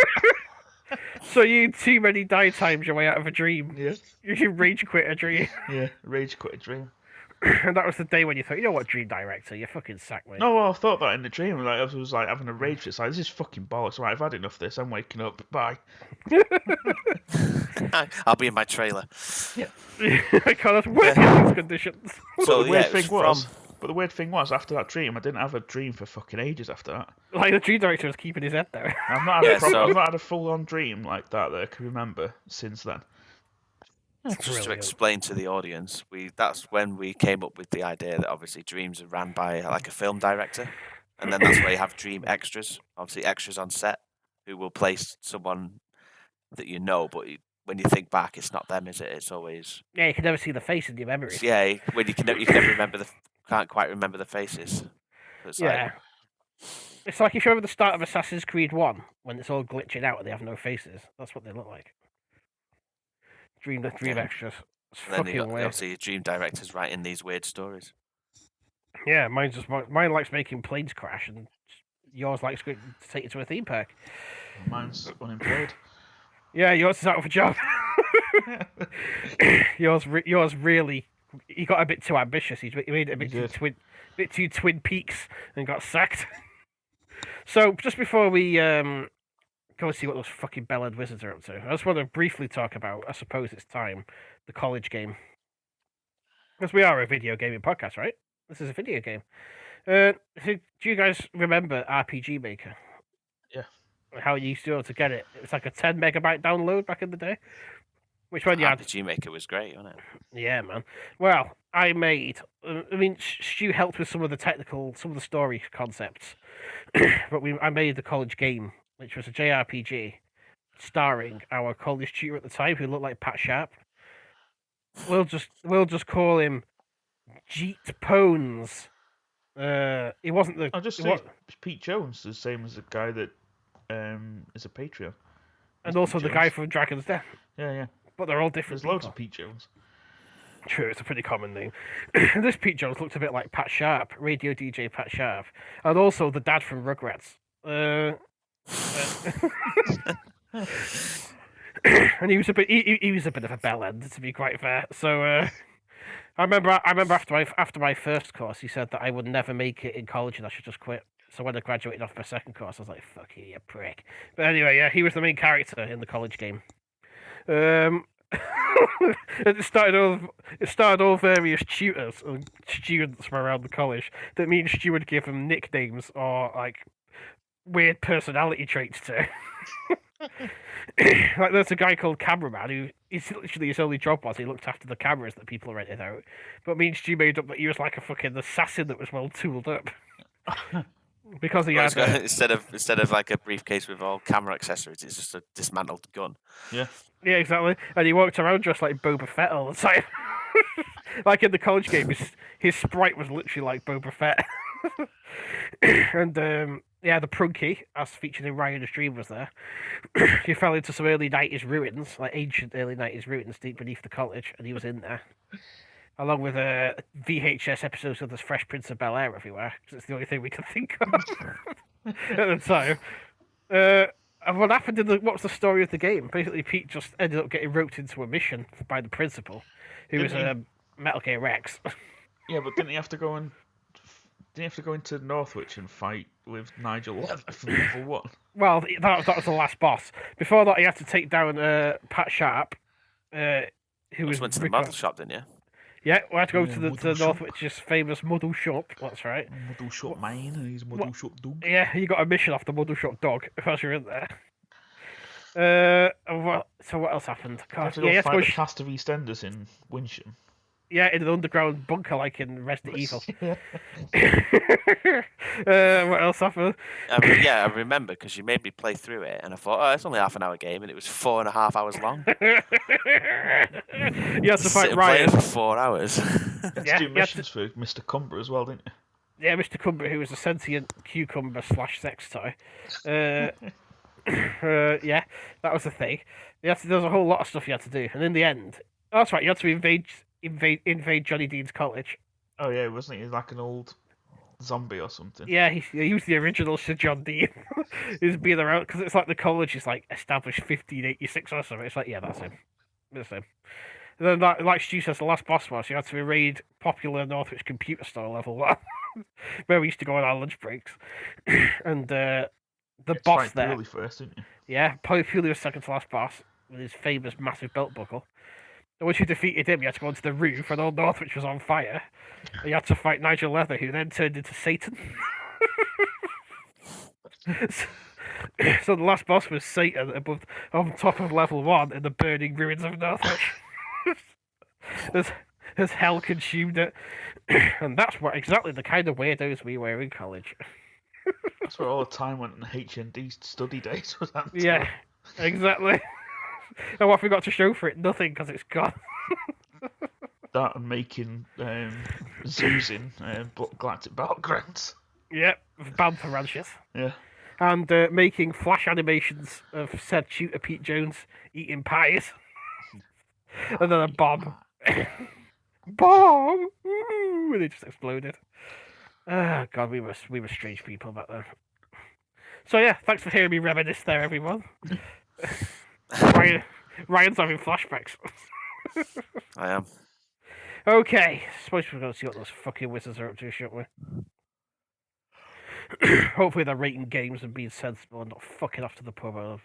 So you had too many die times your way out of a dream. Yeah. You should rage quit a dream. Yeah, rage quit a dream. And that was the day when you thought, you know what, dream director, you fucking sack me. No, well, I thought that in the dream. Like, I was like having a rage. It's like, this is fucking bollocks. Right, I've had enough of this. I'm waking up. Bye. I'll be in my trailer. Yeah. I can't work in these conditions. So the yeah, weird thing was, after that dream, I didn't have a dream for fucking ages after that. Like, the dream director was keeping his head there. I've not had a full-on dream like that I can remember since then. Just to explain to the audience, that's when we came up with the idea that obviously dreams are ran by like a film director, and then that's where you have dream extras, obviously extras on set, who will play someone that you know, but when you think back, it's not them, is it? It's always Yeah, you can never see the face in your memory. yeah. When you can never can't quite remember the faces. So it's Yeah. It's like if you remember the start of Assassin's Creed 1, when it's all glitching out and they have no faces. That's what they look like. Dream extras. It's and then fucking you got weird. obviously dream directors writing these weird stories. Yeah, mine likes making planes crash, and yours likes to take you to a theme park. Mine's unemployed. Yeah, yours is out of a job. yours really, he got a bit too ambitious. He made it a bit too Twin Peaks and got sacked. So just before we go and see what those fucking bellend wizards are up to, I just want to briefly talk about, I suppose it's time, the college game. Because we are a video gaming podcast, right? This is a video game. Do you guys remember RPG Maker? Yeah. How you used to be able to get it? It was like a 10 megabyte download back in the day. Which one you had? RPG Maker was great, wasn't it? Yeah, man. Well, I made. Stu helped with some of the story concepts, but I made the college game, which was a JRPG, starring our college tutor at the time, who looked like Pat Sharp. We'll just call him Jeet Pones. He wasn't the. I'll just say Pete Jones, the same as the guy that is a Patreon. And also the guy from Dragon's Den. Yeah. But they're all different. There's loads of Pete Jones. True, it's a pretty common name. This Pete Jones looked a bit like Pat Sharp, radio DJ Pat Sharp, and also the dad from Rugrats. and he was a bit he was a bit of a bellend, to be quite fair. So I remember after my first course, he said that I would never make it in college and I should just quit. So when I graduated off my second course, I was like, "Fuck you, you prick." But anyway, yeah, he was the main character in the college game. It started all various tutors and students from around the college that me and Stu would give them nicknames or like weird personality traits to. Like there's a guy called Cameraman who is literally his only job was he looked after the cameras that people rented out. But me and Stu made up that he was like a fucking assassin that was well tooled up. Because he had instead of like a briefcase with all camera accessories, it's just a dismantled gun. Yeah. Yeah, exactly. And he walked around dressed like Boba Fett all the time. Like in the college game, his sprite was literally like Boba Fett. And yeah, the Prunky, as featured in Ryan's Dream, was there. He fell into some early 90s ruins, like ancient early 90s ruins deep beneath the college, and he was in there. Along with VHS episodes of The Fresh Prince of Bel-Air everywhere, because it's the only thing we could think of at the time. And what happened what was the story of the game? Basically, Pete just ended up getting roped into a mission by the principal, who was Metal Gear Rex. Yeah, but didn't he have to go into Northwich and fight with Nigel Leather from level 1? Well, that was the last boss. Before that, he had to take down Pat Sharp, who was went to the model shop, didn't you? Yeah, we had to go to Muddle the Shop. Northwich's famous Muddle Shop. That's right. Muddle Shop man, and he's Muddle Shop dog. Yeah, you got a mission off the Muddle Shop dog as you're in there. So what else happened? You have God, to go yeah, fight the cast of EastEnders in Winsham. Yeah, in an underground bunker like in Resident Evil. What else happened? Yeah, I remember because you made me play through it, and I thought, oh, it's only half an hour game, and it was 4.5 hours long. You had to fight Sit and play Ryan. it for 4 hours. You had to Yeah, do you had missions for Mr. Cumber as well, didn't you? Yeah, Mr. Cumber, who was a sentient cucumber / sex toy. Yeah, that was the thing. There was a whole lot of stuff you had to do, and in the end, that's right, you had to invade Johnny Dean's college. Oh yeah, wasn't he like an old zombie or something? Yeah, he was the original Sir John Dean. He's been around because it's like the college is like established 1586 or something. It's like, yeah, that's him. That's him. And then, like Stu says, the last boss was you had to raid popular Northwich computer store level 1, where we used to go on our lunch breaks. And the boss there, Purely first, didn't you? yeah, Purely was second to last boss with his famous massive belt buckle. And once you defeated him, you had to go onto the roof, and all Northwich was on fire. And you had to fight Nigel Leather, who then turned into Satan. So the last boss was Satan on top of level 1 in the burning ruins of Northwich. as hell consumed it. And that's exactly the kind of weirdos we were in college. That's where all the time went in HND study days was that. Yeah, exactly. And what I forgot to show for it? Nothing, because it's gone. That and making zoos in Galactic Battlegrounds. Yep, Bantha Ranches. Yeah. And making flash animations of said shooter Pete Jones eating pies. And then a bomb. Bomb! Ooh, and it just exploded. Oh, God, we were strange people back then. So, yeah, thanks for hearing me reminisce there, everyone. Ryan's having flashbacks. I am. Okay, suppose we're going to see what those fucking wizards are up to, shouldn't we? Hopefully they're rating games and being sensible and not fucking off to the pub or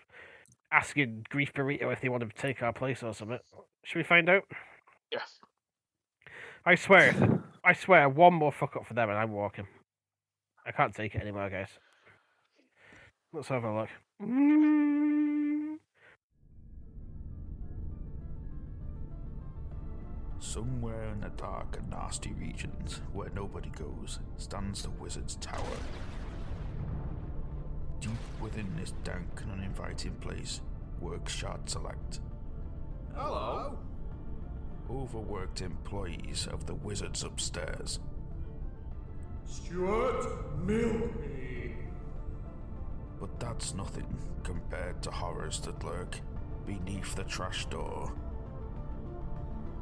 asking Grief Burrito if they want to take our place or something. Should we find out? Yes. I swear, one more fuck up for them and I'm walking. I can't take it anymore, guys. Let's have a look. Somewhere in the dark and nasty regions where nobody goes stands the Wizard's Tower. Deep within this dank and uninviting place works Shart Select. Hello. Overworked employees of the Wizards upstairs. Stuart, milk me. But that's nothing compared to horrors that lurk beneath the trash door.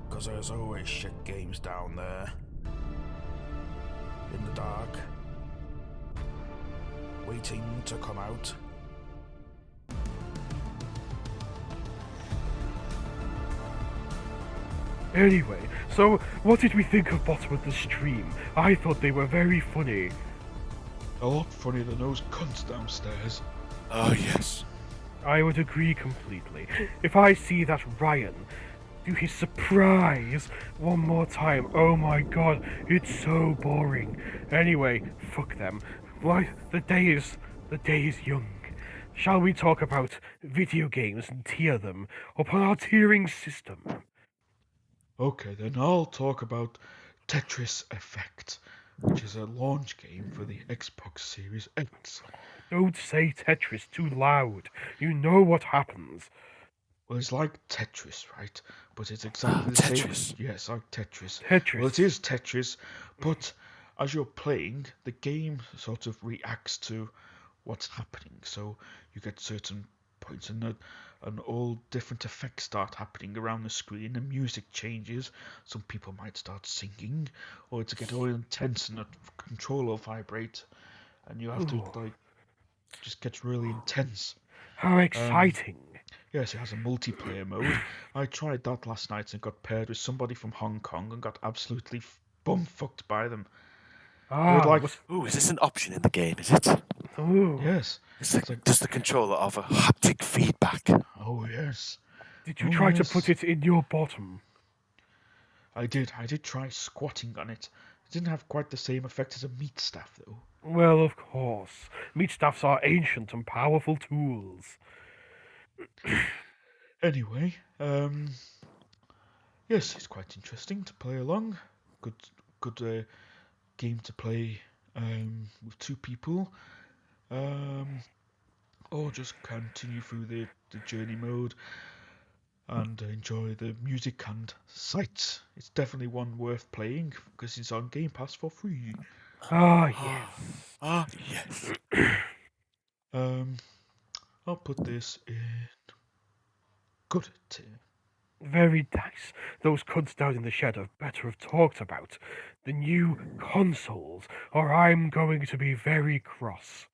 'Cause there's always shit games down there. In the dark. Waiting to come out. Anyway, so what did we think of Bottom of the Stream? I thought they were very funny. A lot funnier than those cunts downstairs. Oh, yes. I would agree completely. If I see that Ryan do his surprise one more time, oh my god, it's so boring. Anyway, fuck them. Why, the day is young. Shall we talk about video games and tier them upon our tiering system? Okay, then I'll talk about Tetris Effect, which is a launch game for the Xbox Series X. Don't say Tetris too loud. You know what happens. Well, it's like Tetris, right? But it's exactly the Tetris. same. Yes, like Tetris. Tetris. Well, it is Tetris, but as you're playing, the game sort of reacts to what's happening. So you get certain points, and all different effects start happening around the screen. The music changes. Some people might start singing, or to get all intense, and the controller will vibrate, and you have to like just gets really intense. How exciting. Yes, it has a multiplayer mode. I tried that last night and got paired with somebody from Hong Kong and got absolutely bum-fucked by them. Ooh, is this an option in the game, is it? Ooh. Yes. Does the controller offer haptic feedback? Oh, yes. Did you try to put it in your bottom? I did. I did try squatting on it. It didn't have quite the same effect as a meat staff, though. Well, of course. Meat staffs are ancient and powerful tools. Anyway, yes, it's quite interesting to play along. Good game to play with two people. Or just continue through the journey mode and enjoy the music and sights. It's definitely one worth playing because it's on Game Pass for free. Ah, yes. Ah, yes. I'll put this in good tier. Very nice. Those cunts down in the shed have better have talked about the new consoles, or I'm going to be very cross.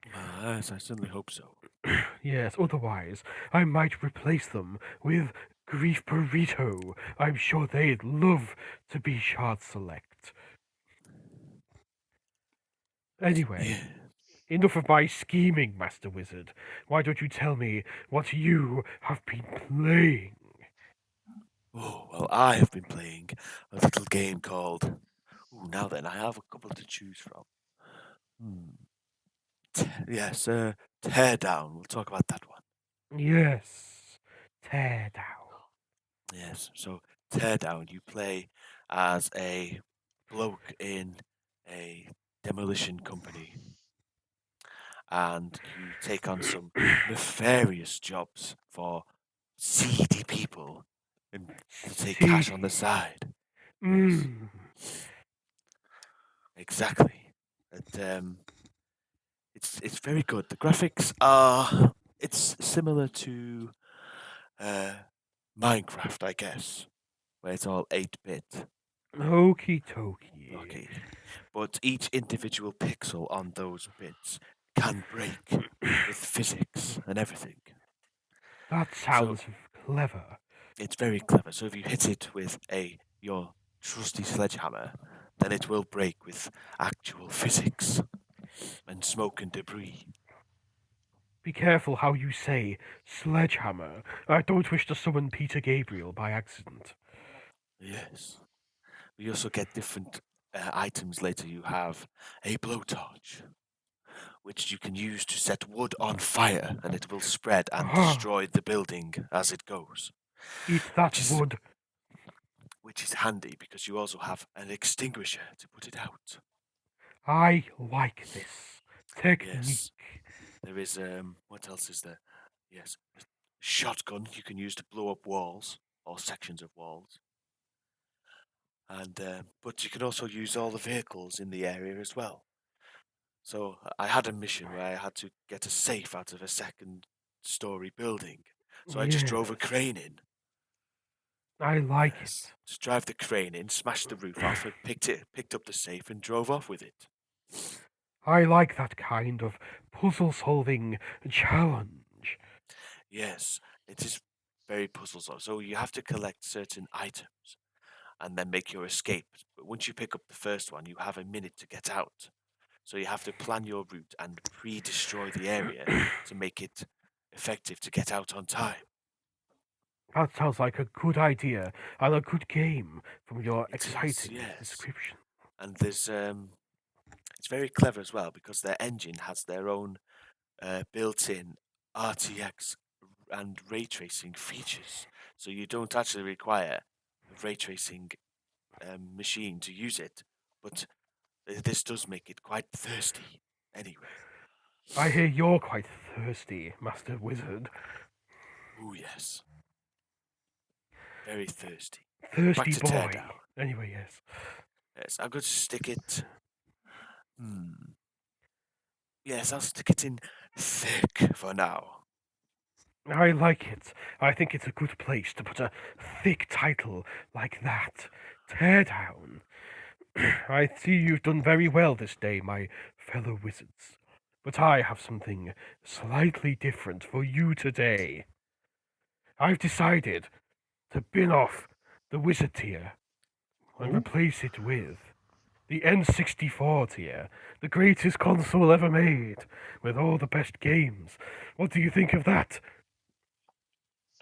Yes, I certainly hope so. Yes, otherwise I might replace them with Grief Burrito. I'm sure they'd love to be Shard Select. Anyway, Yeah. enough of my scheming, Master Wizard. Why don't you tell me what you have been playing? Oh, well, I have been playing a little game called. Ooh, now then, I have a couple to choose from. Yes, Teardown. We'll talk about that one. Yes, tear down. Yes, so Teardown, you play as a bloke in a demolition company, and you take on some nefarious jobs for seedy people and to take cash on the side. Yes, Mm. exactly. And it's very good. The graphics are it's similar to Minecraft, I guess, where it's all 8-bit. Okie dokie. Okay, but each individual pixel on those bits can break with physics and everything. That sounds clever. It's very clever. So if you hit it with your trusty sledgehammer, then it will break with actual physics and smoke and debris. Be careful how you say sledgehammer. I don't wish to summon Peter Gabriel by accident. Yes. We also get different items later. You have a blowtorch, which you can use to set wood on fire, and it will spread and destroy the building as it goes. Eat that wood. Which is handy because you also have an extinguisher to put it out. I like this technique. Yes. There is what else is there? Yes. A shotgun you can use to blow up walls or sections of walls. And but you can also use all the vehicles in the area as well. So I had a mission where I had to get a safe out of a second-story building. So I just drove a crane in. I like it. Just drive the crane in, smashed the roof off, and picked up the safe and drove off with it. I like that kind of puzzle-solving challenge. Yes, it is very puzzles. So you have to collect certain items and then make your escape. But once you pick up the first one, you have a minute to get out. So you have to plan your route and pre-destroy the area to make it effective to get out on time. That sounds like a good idea and a good game from your It is, exciting yes. description. And there's it's very clever as well because their engine has their own built-in RTX and ray tracing features. So you don't actually require a ray tracing machine to use it, but this does make it quite thirsty anyway. I hear you're quite thirsty, Master Wizard. Oh yes, very thirsty. Thirsty Back to tear boy. down. Anyway, yes. Yes, I'm going to stick it. Yes, I'll stick it in thick for now. I like it. I think it's a good place to put a thick title like that. Tear down. I see you've done very well this day, my fellow wizards. But I have something slightly different for you today. I've decided to bin off the wizard tier and replace it with the N64 tier, the greatest console ever made, with all the best games. What do you think of that?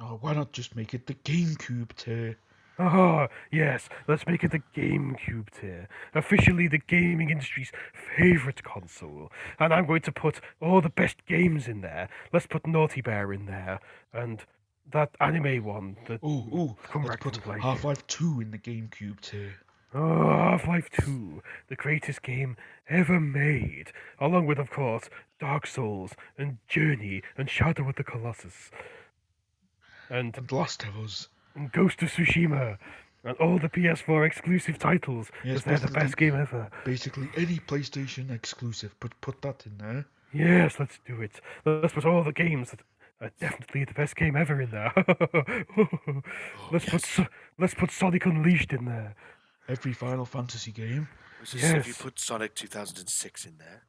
Oh, why not just make it the GameCube tier? Ah, yes, let's make it the GameCube tier. Officially the gaming industry's favourite console. And I'm going to put all the best games in there. Let's put Naughty Bear in there. And that anime one that come Let's back put didn't like it. Half-Life 2 in the GameCube tier. Oh, Half-Life 2, the greatest game ever made. Along with, of course, Dark Souls and Journey and Shadow of the Colossus. And And Last of Us. Ghost of Tsushima, and all the PS4 exclusive titles, Yes, because they're the best game ever. Basically any PlayStation exclusive, but put that in there. Yes, let's do it. Let's put all the games that are definitely the best game ever in there. Let's put Sonic Unleashed in there. Every Final Fantasy game. So if you Yes. put Sonic 2006 in there,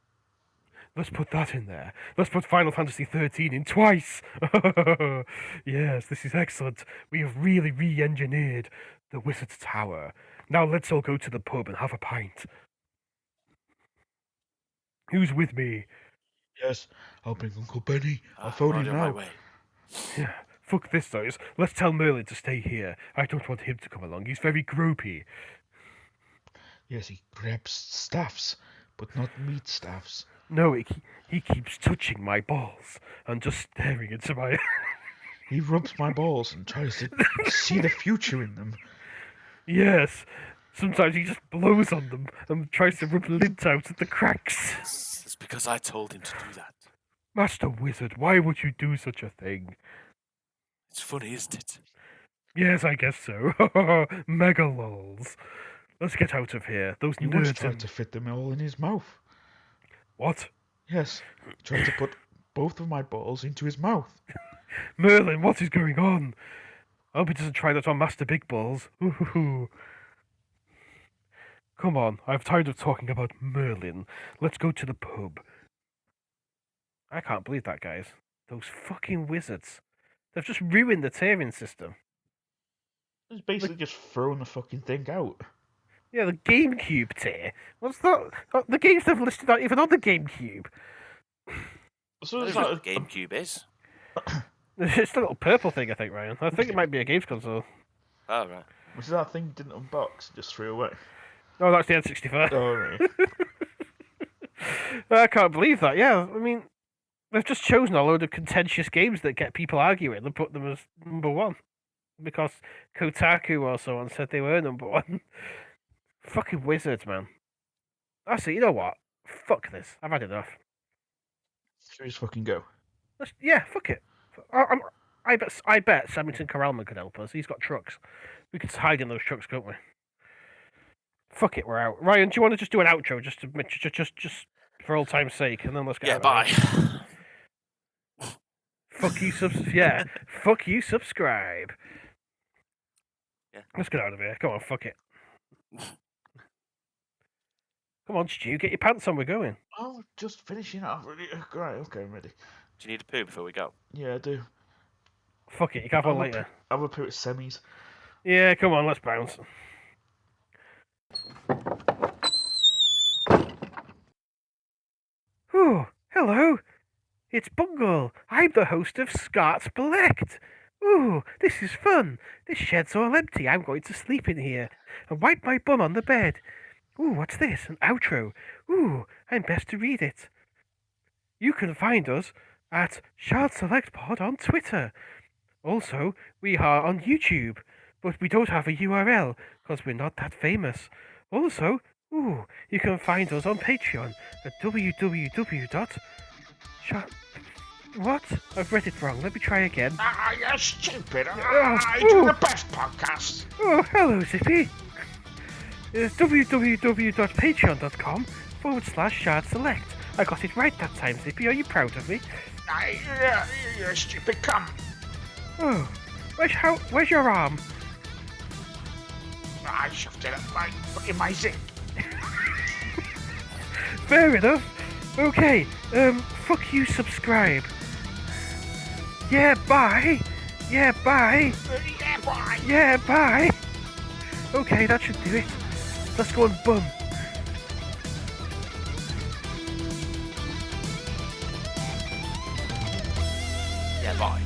Let's put that in there. Let's put Final Fantasy 13 in twice. Yes, this is excellent. We have really re-engineered the Wizard's Tower. Now let's all go to the pub and have a pint. Who's with me? Yes, I'll bring Uncle Benny. I'll I'm phone already him on my now. way. Yeah, fuck this though. Let's tell Merlin to stay here. I don't want him to come along. He's very gropey. Yes, he grabs staffs, but not meat staffs. No, he keeps touching my balls and just staring into my... He rubs my balls and tries to see the future in them. Yes. Sometimes he just blows on them and tries to rub lint out of the cracks. It's because I told him to do that. Master Wizard, why would you do such a thing? It's funny, isn't it? Yes, I guess so. Mega lols. Let's get out of here. Those He once nerds tried to fit them all in his mouth. What? Yes, he tried to put both of my balls into his mouth. Merlin, what is going on? I hope he doesn't try that on Master Big Balls. Ooh. Come on, I'm tired of talking about Merlin. Let's go to the pub. I can't believe that, guys. Those fucking wizards. They've just ruined the tiering system. It's basically just throwing the fucking thing out. Yeah, the GameCube tier. What's that? Oh, the games they've listed aren't even on the GameCube. So I it's don't know like what the GameCube is. It's the little purple thing, I think, Ryan. I think it might be a games console. Oh, right. was that thing you didn't unbox, just threw away. Oh, that's the N64. Oh, right. I can't believe that. Yeah, I mean, they've just chosen a load of contentious games that get people arguing and put them as number one. Because Kotaku or someone said they were number one. Fucking wizards, man. Actually, you know what? Fuck this. I've had enough. Should we just fucking go? Yeah, fuck it. I bet Samington Corralman could help us. He's got trucks. We could hide in those trucks, couldn't we? Fuck it, we're out. Ryan, do you want to just do an outro just for old time's sake, and then let's get Yeah, out bye. of here. Fuck you, fuck you, subscribe. Yeah. Let's get out of here. Come on, fuck it. Come on, Stu, get your pants on. We're going. Oh, just finishing off. Right, okay, I'm ready. Do you need a poo before we go? Yeah, I do. Fuck it, you can have one later. I'll repair it semis. Yeah, come on, let's bounce. Oh, hello. It's Bungle. I'm the host of Scart's Select. Ooh, this is fun. This shed's all empty. I'm going to sleep in here and wipe my bum on the bed. Ooh, what's this? An outro. Ooh, I'm best to read it. You can find us at Shart Select Pod on Twitter. Also, we are on YouTube, but we don't have a URL because we're not that famous. Also, ooh, you can find us on Patreon at www.shart... What? I've read it wrong. Let me try again. Ah, you're stupid. I do the best podcast. Oh, hello, Zippy. It's www.patreon.com/Shart Select. I got it right that time, Zippy. Are you proud of me? You're a stupid cunt. Oh, where's your arm? I shoved it up in my zip. Fair enough. Okay, fuck you, subscribe. Yeah, bye. Yeah, bye. Yeah, boy. Yeah, bye. Okay, that should do it. Let's go and bum. Yeah, bye.